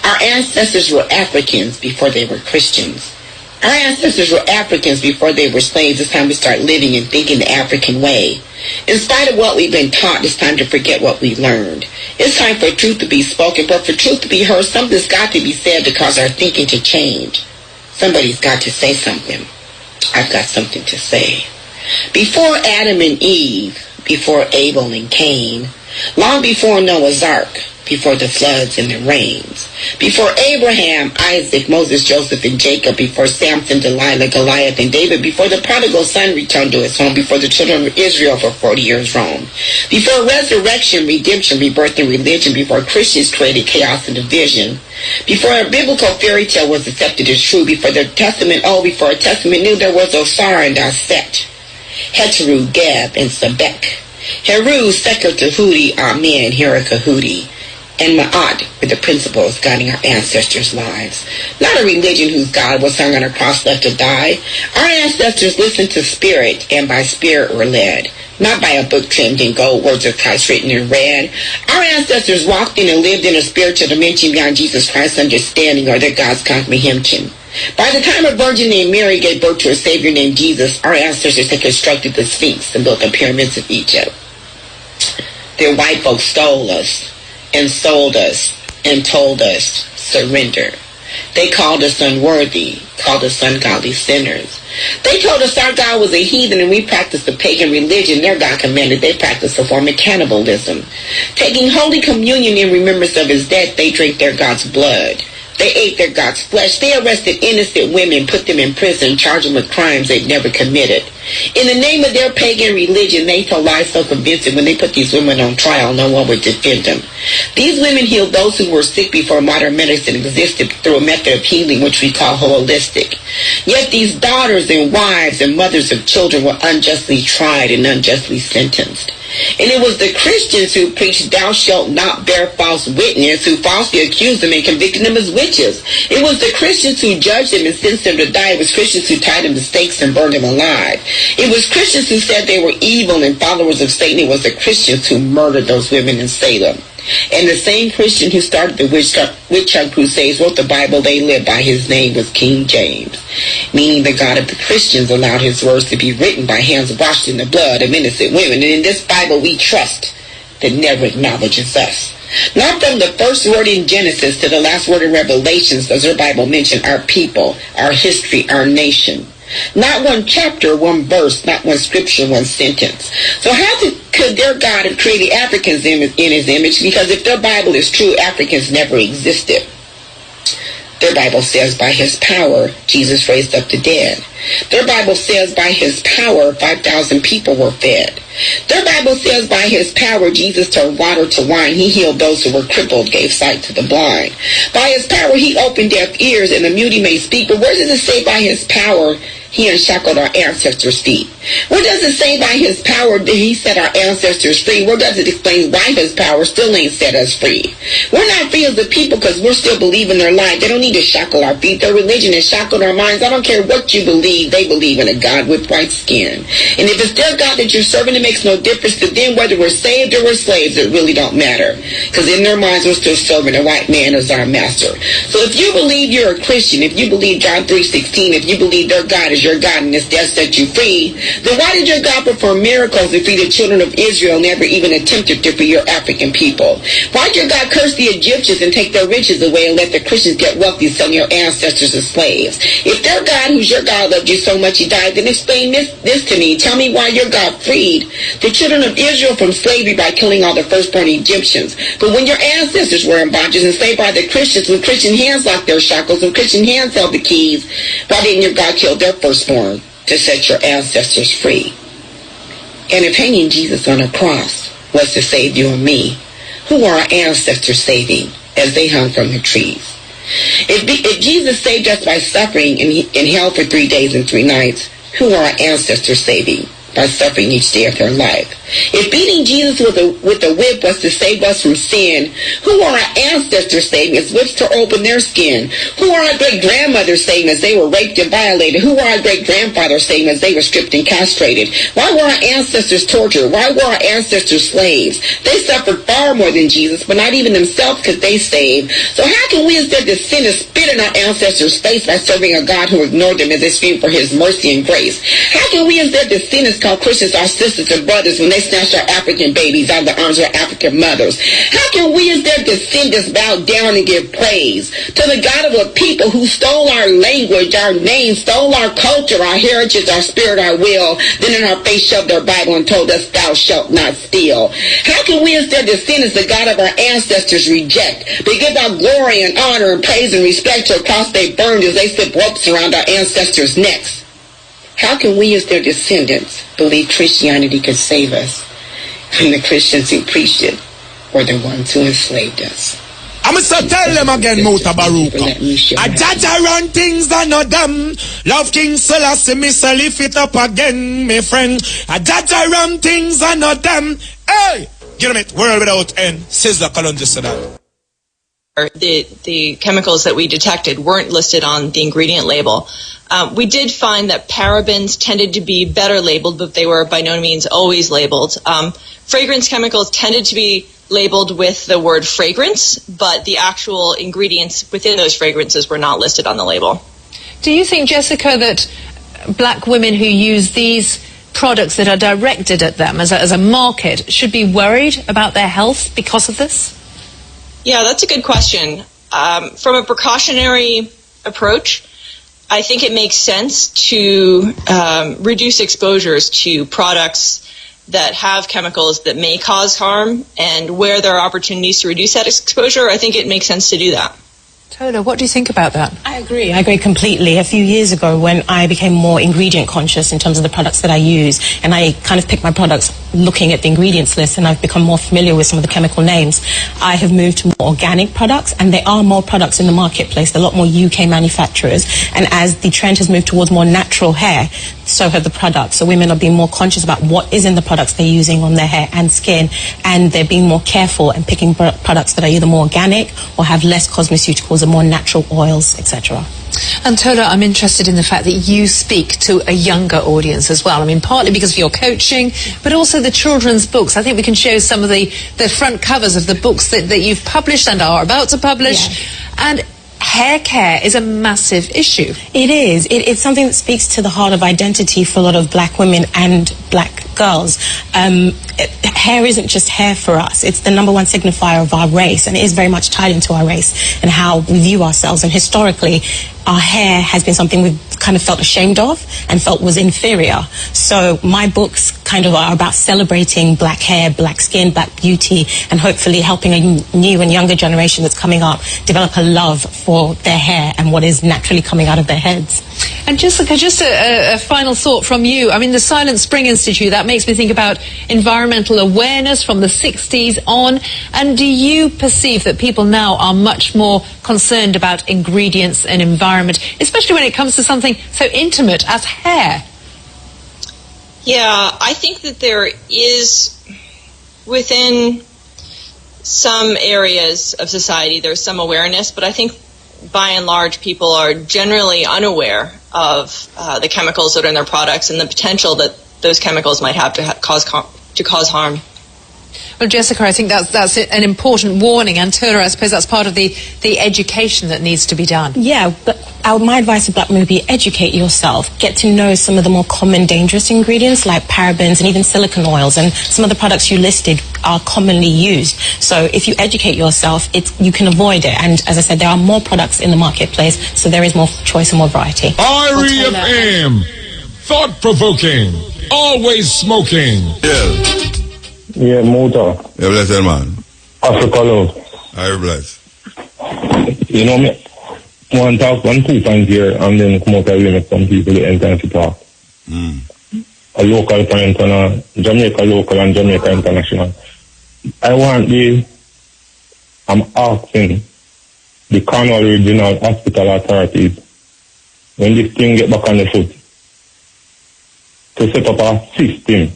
Our ancestors were Africans before they were Christians. Our ancestors were Africans before they were slaves. It's time we start living and thinking the African way. In spite of what we've been taught, it's time to forget what we learned. It's time for truth to be spoken, but for truth to be heard, something's got to be said to cause our thinking to change. Somebody's got to say something. I've got something to say. Before Adam and Eve, before Abel and Cain, long before Noah's Ark, before the floods and the rains, before Abraham, Isaac, Moses, Joseph, and Jacob, before Samson, Delilah, Goliath, and David, before the prodigal son returned to his home, before the children of Israel for 40 years roamed, before resurrection, redemption, rebirth, and religion, before Christians created chaos and division, before a biblical fairy tale was accepted as true, before the testament, before a testament knew there was Osar and Aset, Heteru, Geb, and Sebek, Heru, Seker, Tahuti, Amen, Herikahudi, and Ma'at were the principles guiding our ancestors' lives. Not a religion whose God was hung on a cross left to die. Our ancestors listened to spirit, and by spirit were led. Not by a book trimmed in gold, words of Christ written in red. Our ancestors walked in and lived in a spiritual dimension beyond Jesus Christ's understanding or their God's comprehension. By the time a virgin named Mary gave birth to a Savior named Jesus, our ancestors had constructed the Sphinx and built the pyramids of Egypt. Their white folks stole us and sold us and told us, surrender. They called us unworthy, called us ungodly sinners. They told us our God was a heathen and we practiced a pagan religion. Their God commanded they practice a form of cannibalism. Taking Holy Communion in remembrance of his death, they drank their God's blood. They ate their God's flesh. They arrested innocent women, put them in prison, charged them with crimes they'd never committed. In the name of their pagan religion, they told lies so convincing when they put these women on trial, no one would defend them. These women healed those who were sick before modern medicine existed through a method of healing which we call holistic. Yet these daughters and wives and mothers of children were unjustly tried and unjustly sentenced. And it was the Christians who preached, thou shalt not bear false witness, who falsely accused them and convicted them as witches. It was the Christians who judged them and sentenced them to die. It was Christians who tied them to stakes and burned them alive. It was Christians who said they were evil and followers of Satan. It was the Christians who murdered those women in Salem. And the same Christian who started the witch hunt crusades, wrote the Bible they lived by, his name was King James. Meaning the God of the Christians allowed his words to be written by hands washed in the blood of innocent women. And in this Bible we trust that never acknowledges us. Not from the first word in Genesis to the last word in Revelations does our Bible mention our people, our history, our nation. Not one chapter, one verse, not one scripture, one sentence. So how could their God have created Africans in his image? Because if their Bible is true, Africans never existed. Their Bible says by his power, Jesus raised up the dead. Their Bible says by his power, 5,000 people were fed. Their Bible says by his power, Jesus turned water to wine. He healed those who were crippled, gave sight to the blind. By his power, he opened deaf ears and the mute may speak. But where does it say by his power, he unshackled our ancestors' feet? Where does it say by his power did he set our ancestors free? Where does it explain why his power still ain't set us free? We're not free as a people because we're still believing their lie. They don't need to shackle our feet. Their religion has shackled our minds. I don't care what you believe. believe they believe in a God with white skin. And if it's their God that you're serving, it makes no difference to them whether we're saved or we're slaves. It really don't matter. Because in their minds, we're still serving a white man as our master. So if you believe you're a Christian, if you believe John 3:16, if you believe their God is your God and his death set you free, then why did your God perform miracles and free the children of Israel, never even attempted to free your African people? Why did your God curse the Egyptians and take their riches away and let the Christians get wealthy, selling your ancestors as slaves? If their God, who's your God, loved you so much he died, then explain this to me. Tell me why your God freed the children of Israel from slavery by killing all the firstborn Egyptians. But when your ancestors were in bondage, enslaved by the Christians, when Christian hands locked their shackles and Christian hands held the keys, why didn't your God kill their firstborn to set your ancestors free? And if hanging Jesus on a cross was to save you and me, who are our ancestors saving as they hung from the trees? If Jesus saved us by suffering in hell for 3 days and 3 nights, who are our ancestors saving by suffering each day of their life? If beating Jesus with a whip was to save us from sin, who are our ancestors saving as whips to open their skin? Who are our great-grandmothers saving as they were raped and violated? Who are our great-grandfathers saving as they were stripped and castrated? Why were our ancestors tortured? Why were our ancestors slaves? They suffered far more than Jesus, but not even themselves could they save. So how can we, as their descendants, spit in our ancestors' face by serving a God who ignored them as they screamed for his mercy and grace? How can we, as their descendants, call Christians our sisters and brothers when they snatched our African babies out of the arms of our African mothers? How can we as their descendants bow down and give praise to the God of a people who stole our language, our name, stole our culture, our heritage, our spirit, our will, then in our face shoved their Bible and told us, thou shalt not steal? How can we as their descendants, the God of our ancestors, reject, but give our glory and honor and praise and respect to a cross they burned as they slip ropes around our ancestors' necks? How can we as their descendants believe Christianity could save us when the Christians who preached it were the ones who enslaved us? I'm going to tell them again, Mutabaruka. I judge around things that not them. Love King Selassie, me say lift it up again, my friend. I judge around things that not them. Hey! Get it, world without end. Sizzler Kalonji Sadat. The chemicals that we detected weren't listed on the ingredient label. We did find that parabens tended to be better labeled, but they were by no means always labeled. Fragrance chemicals tended to be labeled with the word fragrance, but the actual ingredients within those fragrances were not listed on the label. Do you think, Jessica, that black women who use these products that are directed at them as a market should be worried about their health because of this? Yeah, that's a good question. From a precautionary approach, I think it makes sense to reduce exposures to products that have chemicals that may cause harm, and where there are opportunities to reduce that exposure, I think it makes sense to do that. Tola, what do you think about that? I agree completely. A few years ago, when I became more ingredient conscious in terms of the products that I use, and I kind of picked my products looking at the ingredients list, and I've become more familiar with some of the chemical names, I have moved to more organic products, and there are more products in the marketplace, a lot more UK manufacturers, and as the trend has moved towards more natural hair, so have the products. So women are being more conscious about what is in the products they're using on their hair and skin, and they're being more careful and picking products that are either more organic or have less cosmeceuticals and more natural oils, etc. And Tola, I'm interested in the fact that you speak to a younger audience as well. I mean, partly because of your coaching, but also the children's books. I think we can show some of the front covers of the books that you've published and are about to publish. Yeah. And hair care is a massive issue. It is. It's something that speaks to the heart of identity for a lot of black women and black girls. Hair isn't just hair for us. It's the #1 signifier of our race, and it is very much tied into our race and how we view ourselves. And historically, our hair has been something we've kind of felt ashamed of and felt was inferior. So my books kind of are about celebrating black hair, black skin, black beauty, and hopefully helping a new and younger generation that's coming up develop a love for their hair and what is naturally coming out of their heads. And Jessica, just a final thought from you. I mean, the Silent Spring Institute, that makes me think about environmental awareness from the 60s on. And do you perceive that people now are much more concerned about ingredients and environment, especially when it comes to something so intimate as hair? Yeah, I think that there is, within some areas of society, there's some awareness, but I think by and large people are generally unaware of the chemicals that are in their products and the potential that those chemicals might have to cause harm. Well, Jessica, I think that's an important warning, and Turner, I suppose that's part of the education that needs to be done. Yeah, but my advice to black women would be educate yourself. Get to know some of the more common dangerous ingredients like parabens and even silicone oils, and some of the products you listed are commonly used. So if you educate yourself, you can avoid it. And as I said, there are more products in the marketplace, so there is more choice and more variety. REFM, thought-provoking, always smoking. Yeah, motor. Yeah, blessed man. Africa love. I bless. You know me. One talk, 2 points here, and then come up here with some people the end time to talk. A local point and a Jamaica local and Jamaica international. I'm asking the Cornwall Regional Hospital authorities, when this thing get back on the foot, to set up a system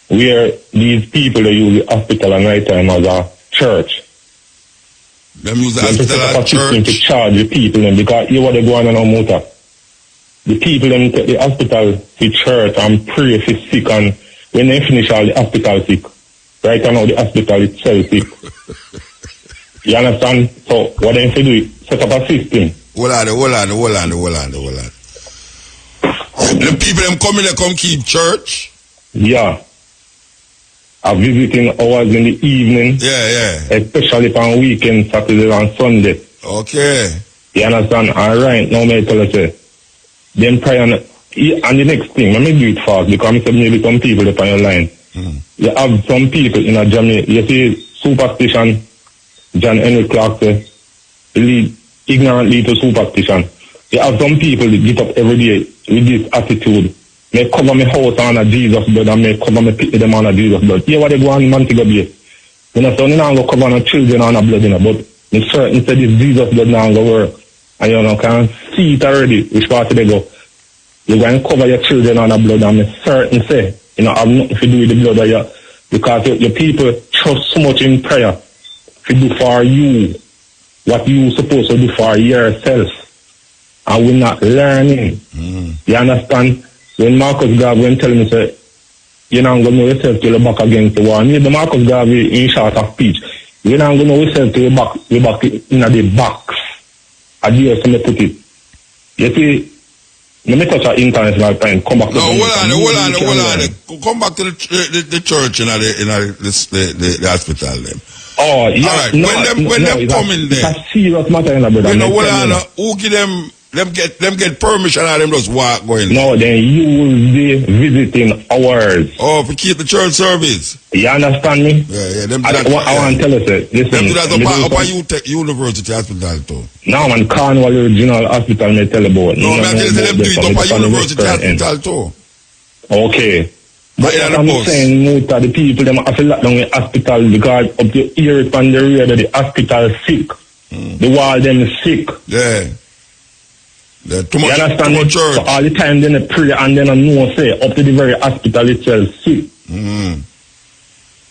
where these people that use the hospital at night time as a church. Them use the hospital as a church to charge the people them, because you what they go on and on motor. The people them take the hospital to church and pray for sick, and when they finish all the hospital sick, right now the hospital itself sick. You understand? So what they do is set up a system. Hold on. The people them come in, they come keep church? Yeah. A visiting hours in the evening. Yeah. Especially on weekends, Saturday and Sunday. Okay. You understand? All right, now may I tell you, then pray and the next thing, let me do it fast, because I'm saying maybe some people that on your line. You have some people in a Jamaica, you see superstition, John Henry Clark says, ignorant lead to superstition. You have some people that get up every day with this attitude. May cover my house on a Jesus blood, and may cover my pity them on a Jesus blood. Here what they go on in Montego Bay. You know, so you don't go cover no children on a blood, you know, but I'm certain say this Jesus blood now go work. And you know, can see it already, which part they go. You go and cover your children on a blood, and I'm certain say, you know, have nothing to do with the blood of you, because your people trust so much in prayer to do for you what you supposed to do for yourself. And we're not learning. You understand? When Marcus Garvey tell me, say, you're not going to know yourself till you're back against the wall. Maybe Marcus Garvey in short of speech, you're not going to know yourself till you're back in the box. I dare to put it. You see, let me touch our international time. Come back to hold on. Come back to the church and the hospital then. Oh, yeah. All right. When them come in there, it's a serious matter, brother. You know, who give them get permission and them just walk going? No, then use the visiting hours. Oh, to keep the church service. You understand me? Yeah. I want to tell you, listen. Them do that up University Hospital too. No, man, Cornwall Regional Hospital, me tell about. No, man, them do it up University Hospital too. Okay. But I'm saying, the people, them have to lock down the hospital because up to hear it on the radio, the hospital sick. The wall, them sick. Yeah. Too much, you understand too much church. So all the time then they pray and then I know say up to the very hospital itself sick.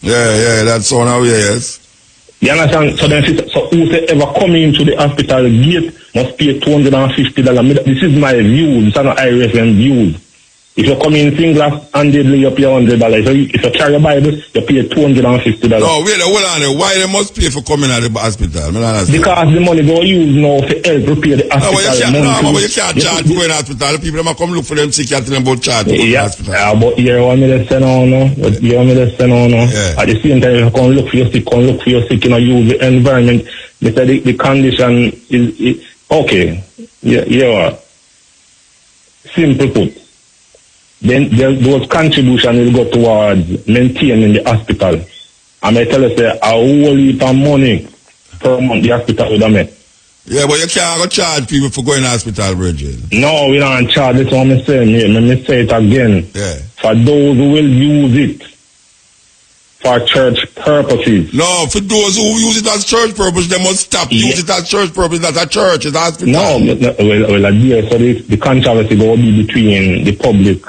Yeah, that's on our way, yes. You understand? So then so whoever coming into the hospital gate must pay $250. This is my view, this is not IRFM views. If you come in single handedly, you pay $100. So if you carry a Bible, you pay $250. No, wait, hold on. Why they must pay for coming at the hospital? Because the money go use now to help repair the hospital. But you can't charge to go in the hospital. The people come look for them sick and tell them about charge to go in the hospital. Yeah, but you want me to say no. At the same time, you come look for your sick, you know, use the environment. They say the condition is okay. Yeah. Simple put. Then those contributions will go towards maintaining the hospital. And I tell you, say, a whole heap of money per month the hospital would have met. Yeah, but you can't go charge people for going to the hospital, Bridget. No, we don't charge. That's what I'm saying. Let me say it again. Yeah. For those who will use it for church purposes. No, for those who use it as church purpose, they must stop use it as church purpose. That's a church, it's a hospital. No, well, so the controversy will be between the public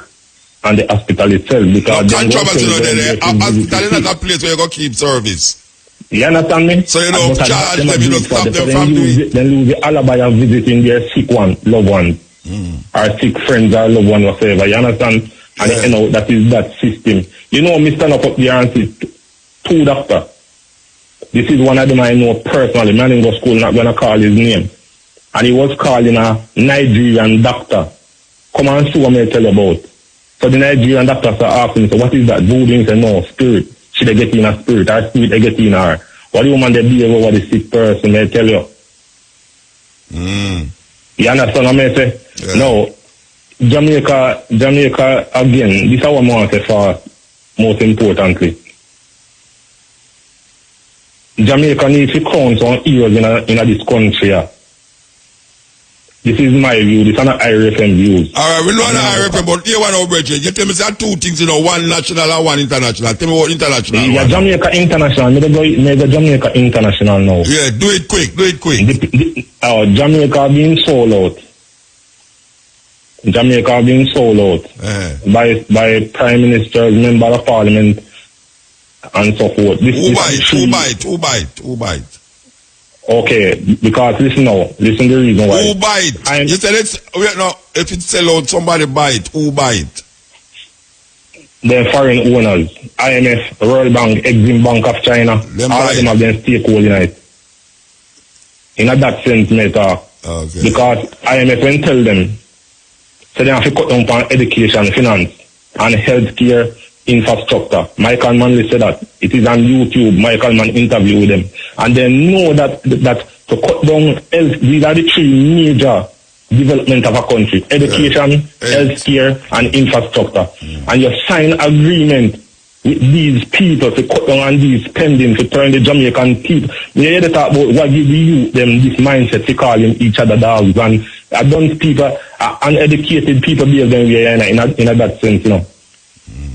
and the hospital itself. Because no controversy, the hospital is not a place where you go keep service. You understand me? So you don't charge them, you don't stop them from doing it. Then lose the alibi of visiting their sick one, loved one. or sick friends or loved one whatsoever. You understand? And you know that is that system. You know, me stand up there and see two doctors. This is one of them I know personally. Man in go school, not gonna call his name. And he was calling a Nigerian doctor. Come and see what I tell you about. So the Nigerian doctor started asking me, so what is that? Voodoo? He said, no, spirit. Should they get in a spirit? Or spirit they get in her? What do you want to be over the sick person? They tell you. You understand what I say? Yeah. No. Jamaica again, this is what I want to say for most importantly. Jamaica needs to count on ears in this country. Yeah. This is my view. This is not IRFM views. Alright, we know the IRFM, but here one over you tell me say two things, one national and one international. Tell me what international. Yeah, Jamaica International. Maybe Jamaica International now. Yeah, do it quick. Jamaica being sold out. Jamaica being sold out by Prime Ministers, Member of Parliament, and so forth. Who bite? Okay, because listen to the reason why. Who bite? You said if it sell out, somebody bite. Who bite? The foreign owners, IMF, World Bank, Exim Bank of China, all of them have been stakeholders in it. In that sense, okay. Because IMF when tell them, so they have to cut down on education, finance, and healthcare infrastructure. Michael Manley said that. It is on YouTube. Michael Mann interviewed them. And they know that to cut down health, these are the three major development of a country. Education, healthcare, and infrastructure. And you sign agreement with these people to cut down on these spending to turn the Jamaican people. We hear they talk about what give the youth them this mindset to calling each other dogs. And adult people, uneducated people behave them in that sense, you know.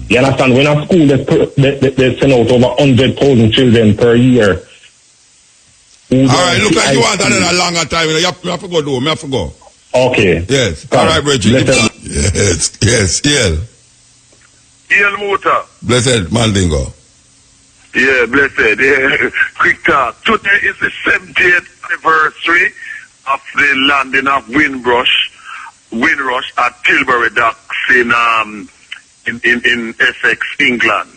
You understand? When a school they send out over 100,000 children per year. Alright, look like you want another longer time. You have to go do. I have to go. Okay. Yes. Alright, Reggie. Yes. El Muta. Blessed Mandingo. Yeah, blessed. Yeah. Quick talk. Today is the 70th anniversary of the landing of Windrush at Tilbury Docks in Essex, England.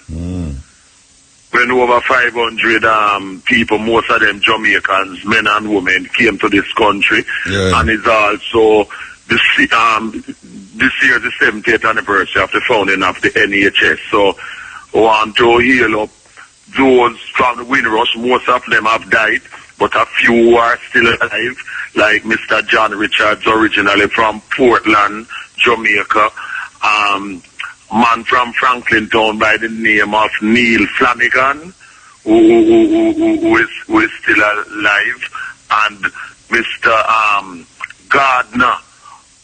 When over 500 people, most of them Jamaicans, men and women, came to this country. Yeah. And it's also this year the 70th anniversary of the founding of the NHS. So I want to heal up those from the Windrush. Most of them have died, but a few are still alive, like Mr. John Richards, originally from Portland, Jamaica. Man from Franklin Town by the name of Neil Flanagan, who is still alive, and Mr. Gardner,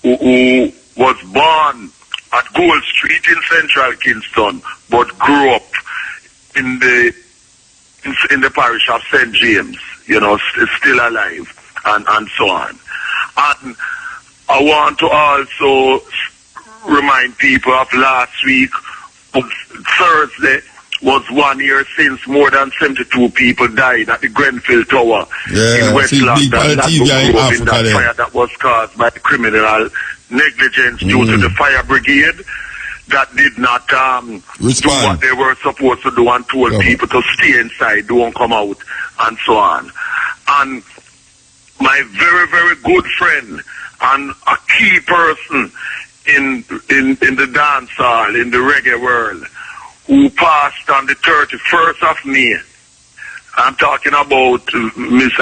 who was born at Gold Street in Central Kingston, but grew up in the parish of St. James, is still alive, and so on. And I want to also remind people of last week, Thursday was 1 year since more than 72 people died at the Grenfell Tower in West London. That fire that was caused by criminal negligence due to the fire brigade that did not do what they were supposed to do and told people to stay inside, don't come out, and so on. And my very, very good friend and a key person in the dance hall, in the reggae world, who passed on the 31st of May. I'm talking about Miss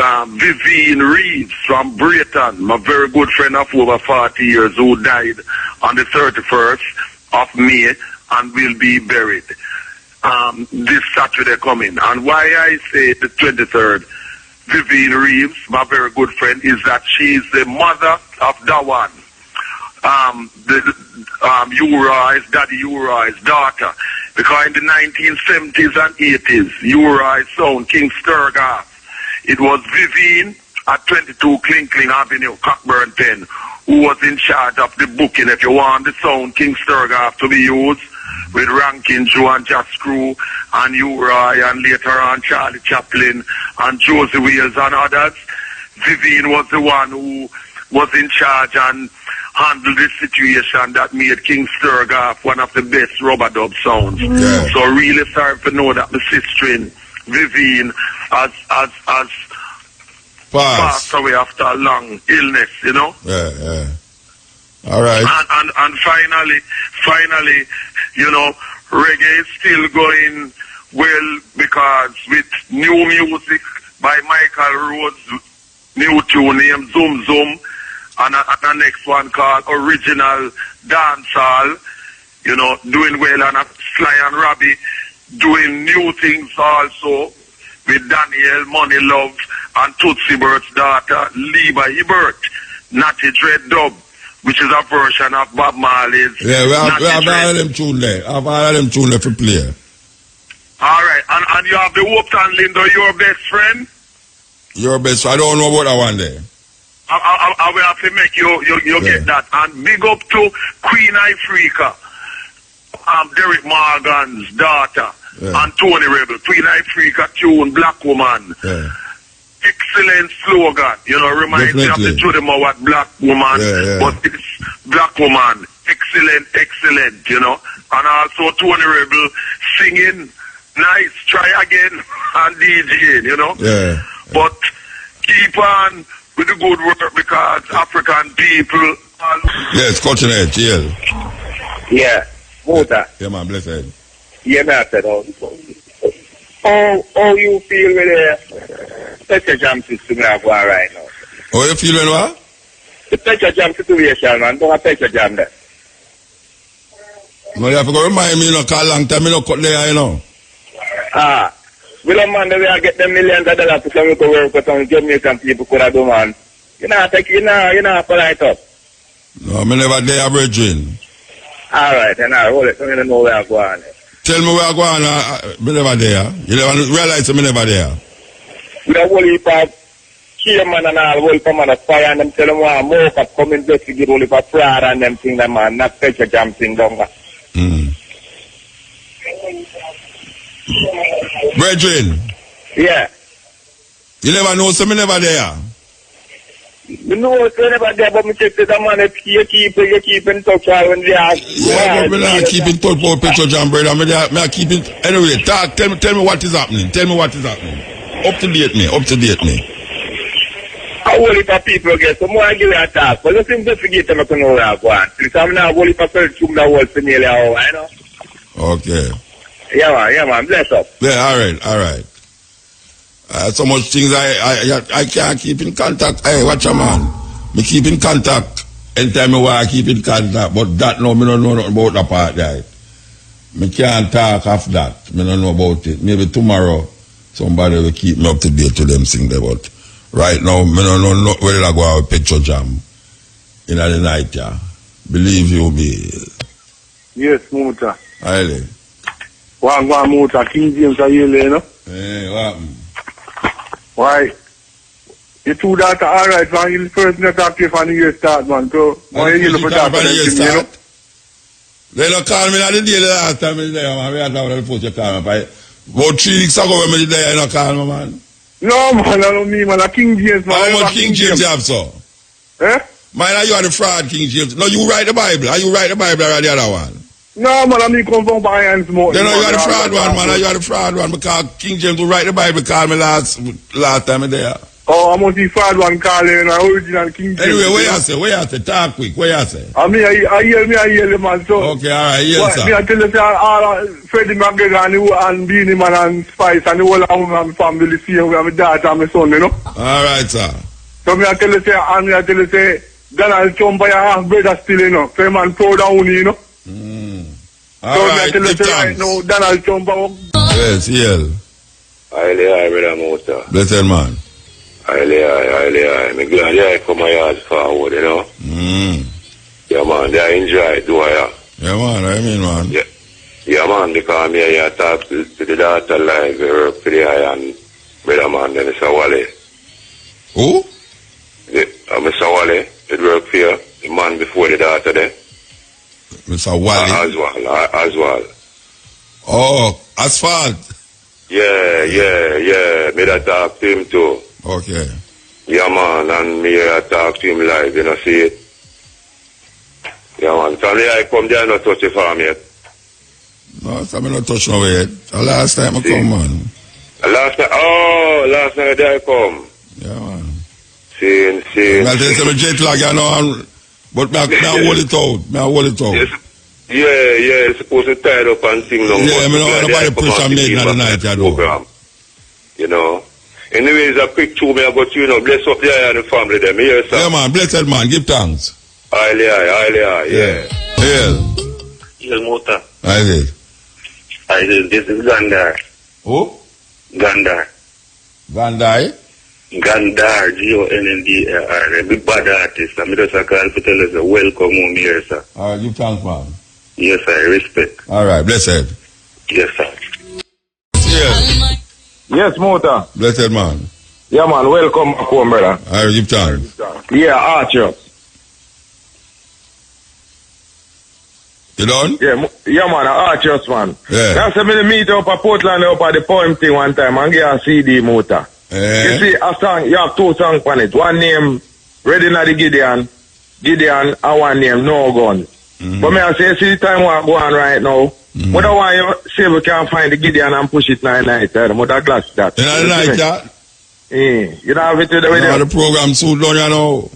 Vivian Reeves from Brayton, my very good friend of over 40 years, who died on the 31st of May and will be buried this Saturday coming. And why I say the 23rd, Vivian Reeves, my very good friend, is that she is the mother of Dawan. Uriah's daddy, Uriah's daughter. Because in the 1970s and 80s, Uriah's son, King Sturgarth, it was Vivian at 22 Klinkling Avenue, Cockburn 10, who was in charge of the booking. If you want the sound King Sturgarth to be used with Rankin, Joe and Jack Screw and Uriah and later on Charlie Chaplin and Josie Wales and others, Vivian was the one who was in charge, and handle this situation that made King Sturgoff one of the best rubber dub sounds. Yeah. So really sorry to know that my sister Vivian has passed away after a long illness, you know. Yeah. All right. And finally, you know, reggae is still going well because with new music by Michael Rhodes, new tune named Zoom Zoom, and a next one called Original Dancehall, you know, doing well, and Sly and Robbie doing new things also with Daniel Money Love and Tootsie Bird's daughter, Liba Hebert, Natty Dread Dub, which is a version of Bob Marley's. Yeah, we have all of them tune there. I have all of them tune there for play. All right, and you have the Whoop and Linda, your best friend? Your best, I don't know what I want there. I will have to make you get that. And big up to Queen Ifrica, Derek Morgan's daughter, and Tony Rebel. Queen Ifrica tune, Black Woman. Yeah. Excellent slogan. You know, reminds me of the Judema what Black Woman, but it's Black Woman. Excellent, you know. And also Tony Rebel singing nice, try again, and DJing, you know. Yeah. But keep on with the good work because African people. Yes, Cuttinfg, yeah. Yeah, Mota. Yeah, man, blessed. Yeah, man, I said, how you feel with the Petra Jam system we have going right now? How you feeling what? The Petra Jam situation, man. Don't have Petra Jam there. No, you have to go remind me, you know, cause long time, you know, cut there, you know. We don't man, we get them millions of dollars to come to work with some Jamaican people could have done, man. You know, polite up. No, me never there, brethren. All right, and I hold it, so I don't know where I'm going. Tell me where I'm going, me never there. You never realize me never there. We have only for chairman and all, whole for man of fire, and them tell them why more for come investigate only for fraud and them thing, them man, not Petra Jam thing, don't Brethren. Yeah. You never know, so me never there. You know, it's never there, but me check that man, you keep in touch when they ask. Yeah, but me not keep in touch about Petra Jam, brother. Me I keep in. Anyway, tell me what is happening. Tell me what is happening. Up to date me. I will if a people get some more give a talk, but let's investigate them to know where I'm going. So I'm not will if a person the world for nearly hour, you know? Okay. Yeah, man, bless up. Yeah, all right. So much things I can't keep in contact. Hey, watch a man. Me keep in contact. Anytime I keep in contact, but that no, me don't know nothing about that part there. Me can't talk of that. Me don't know about it. Maybe tomorrow somebody will keep me up to date to them things there, but right now, me don't know whether I go out with Petra Jam in the night, yeah. Believe you me. Yes, Muta. Highly. One Muta, King James are you, you know? Hey, what happened? Why? You two that are alright, man. You first not active on the year start, man. So, why you look for that? They don't call me on the day the last time I was there, man. We had to have the post you call me. About 3 weeks ago when I was there, you don't call me, man. No, man, I don't mean, man. King James, man. How much King James you have, so? Eh? Man, you are the fraud, King James. No, you write the Bible. Are you write the Bible or the other one? No, man, I mean, come from Bayern's more. Then you are the fraud one, man. You are the fraud one because King James will write the Bible, call me last time there. Oh, I must be fraud one calling original King James. Anyway, where you say? Talk quick, where you say? I mean, I hear the man, so. Okay, all right, yes, sir. Me, I tell you, all Freddie McGregor and Beanie Man and Spice and the whole of my family see we have a daughter and my son, you know? All right, sir. So me, I tell you, say, Donald Trump, I have brother still, you know? So man, proud of you know? All so right, me, I tell you, right now, Donald Trump, yes, yeah. Highly, brother Mota. Blessed man. Highly. I'm glad I come my yard forward, you know? Yeah, man, I enjoy it, do I? Yeah, man, I mean, man. Yeah, man, because me, I talk to the daughter live, work today, and brother man, then Mr. Wally. Who? Mr. Wally, it work for you, the man before the daughter there. Mr. Wally? Oswald. Oh, Asphalt. Yeah. Me that talk to him too. Okay. Yeah, man, and me I talk to him live, you know, see it. Yeah, man. From there I come there and not touch the farm yet. No, so I not touch no way yet. The last time I come, man. Last night there I come. Yeah, man. See. I tell you, jet lag, you know, but I hold it out. I hold it out. Yes. Yeah, it's supposed to tie it up and thing long. Yeah, I mean, nobody push on me in the night, you know. You know. Anyways, a quick two me about you know, bless up there and the family them. Yes, sir. Yeah, man, blessed man, give thanks. Aye, yeah. Yeah. Motor. I did. This is Gandar. Who? Gandar. Gandai? Gandar, Gondar, a big bad artist. I'm just a call to tell us a welcome home here, sir. All right, give thanks, man. Yes, sir, respect. All right, blessed. Yes, sir. Yeah. Yes, Motor. Blessed man. Yeah, man, welcome back home, brother. All right, give thanks. Yeah, Archer. You done? Yeah, man, Archers, man. Yeah. That's a minute meet up at Portland up at the poem thing one time and get a CD, Motor. You see, a song, you have two songs on it. One name, Ready Now the Gideon, and one name, No Gun. But me I say, see the time what go on right now. But I want you see if we can find the Gideon and push it night. But I glass that. You know the night, yeah? You don't have it with the video? No, the program soon done, you know.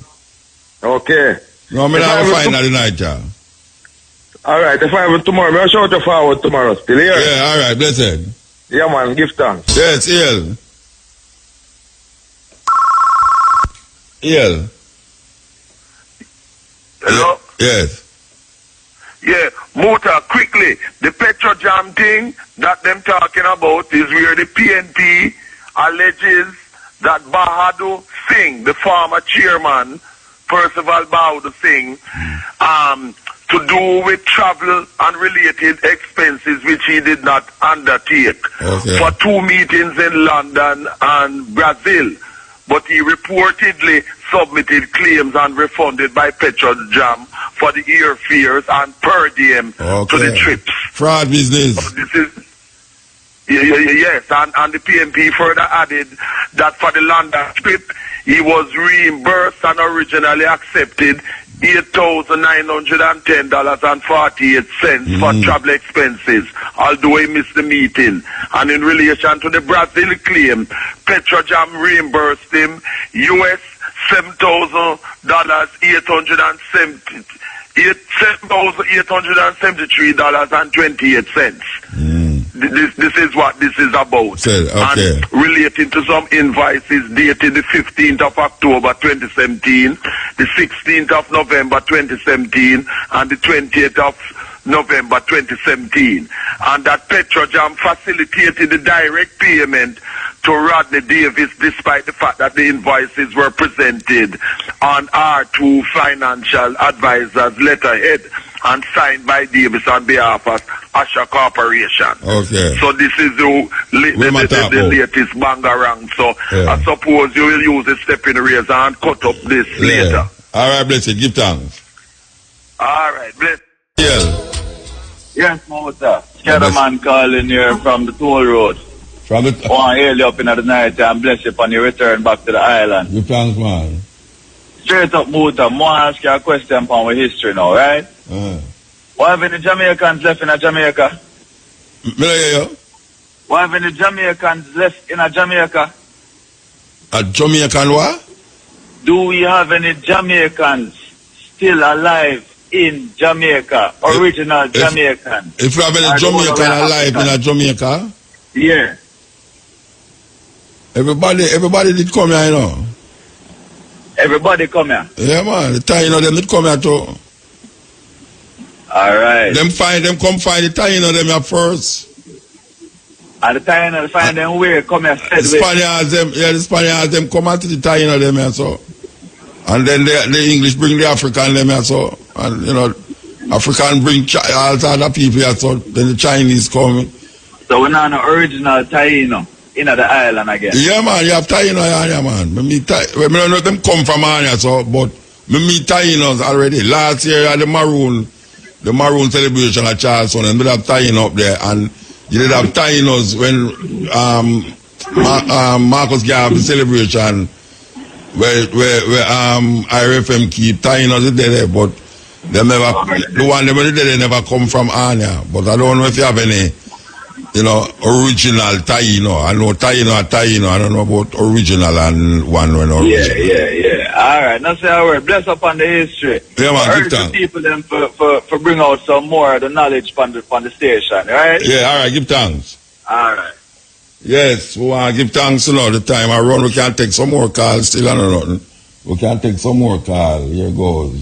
Okay. No, me not find the night, yeah. All right, if I have tomorrow, I'll show you forward tomorrow. Still here? Yeah, all right, blessed. Yeah, man, give thanks. Yes, ill. Hello? Yes. Yeah, Motor, quickly, the Petro Jam thing that them talking about is where the PNP alleges that Bahadur Singh, the former chairman, Percival Bahadur Singh, to do with travel and related expenses which he did not undertake for 2 meetings in London and Brazil. But he reportedly submitted claims and refunded by Petrojam for the airfares and per diem to the trips. Fraud business. So this is, yes, and the PMP further added that for the London trip, he was reimbursed and originally accepted $8,910.48 for travel expenses, although he missed the meeting. And in relation to the Brazil claim, Petrojam reimbursed him US $7,873.28. This is what this is about. And relating to some invoices dated the 15th of October 2017, the 16th of November 2017, and the 20th of November 2017. And that Petrojam facilitated the direct payment to Rodney Davis despite the fact that the invoices were presented on R2 Financial Advisors letterhead and signed by Davis on behalf of Asha Corporation. Okay. So this is the latest bangarang. So I suppose you will use a stepping razor and cut up this later. All right, blessed. Give thanks. All right, bless. Yes, Motor. Scatterman calling here from the toll road. From the I want to hail you up in the night and bless you upon your return back to the island. Give thanks, man. Straight up, Motor. I want to ask you a question upon our history now, right? What have any Jamaicans left in Jamaica? What have any Jamaicans left in Jamaica? A Jamaican what? Do we have any Jamaicans still alive in Jamaica? Original Jamaicans? If we have any Jamaican alive in Jamaica? Yeah. Everybody did come here, you know. Everybody come here? Yeah, man. The Taino them did come here too. Alright. Them come find the Taino them here first. And the Taino find them where? Come here. The Spaniards them come out to the Taino them here so. And then the English bring the African them here so. And you know, African bring all other people here so. Then the Chinese come. So we're not an original Taino in the island again? Yeah, man. You have Taino here, man. We don't know them come from here so. But we meet Tainos already. Last year at the Maroon celebration at Charleston, and we have Taino up there, and you did have Tainos when Marcus gave the celebration where IRFM keep Tainos there, but They never, the one they never come from Anya. But I don't know if you have any, original Taino. I know Taino. I don't know about original and one when original. Yeah. All right. Now say our word. Bless up on the history. Yeah, man. Urge the people them for bring out some more of the knowledge from the station, right? Yeah. All right. Give thanks. All right. Yes, we want to give thanks all the time. Around, we can take some more calls. Still, I know nothing. We can take some more calls. Here goes.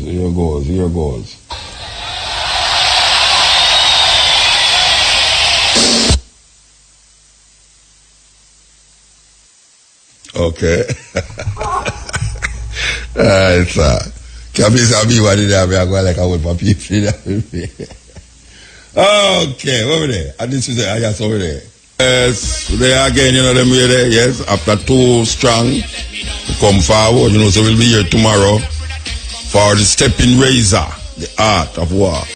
Okay. Alright, sir. Can be what did I go like I would papi. Okay, over there. And this is it. I guess over there. Yes, there again, them way there, yes. After 2 strong, come forward, so we'll be here tomorrow for the stepping razor, the art of war.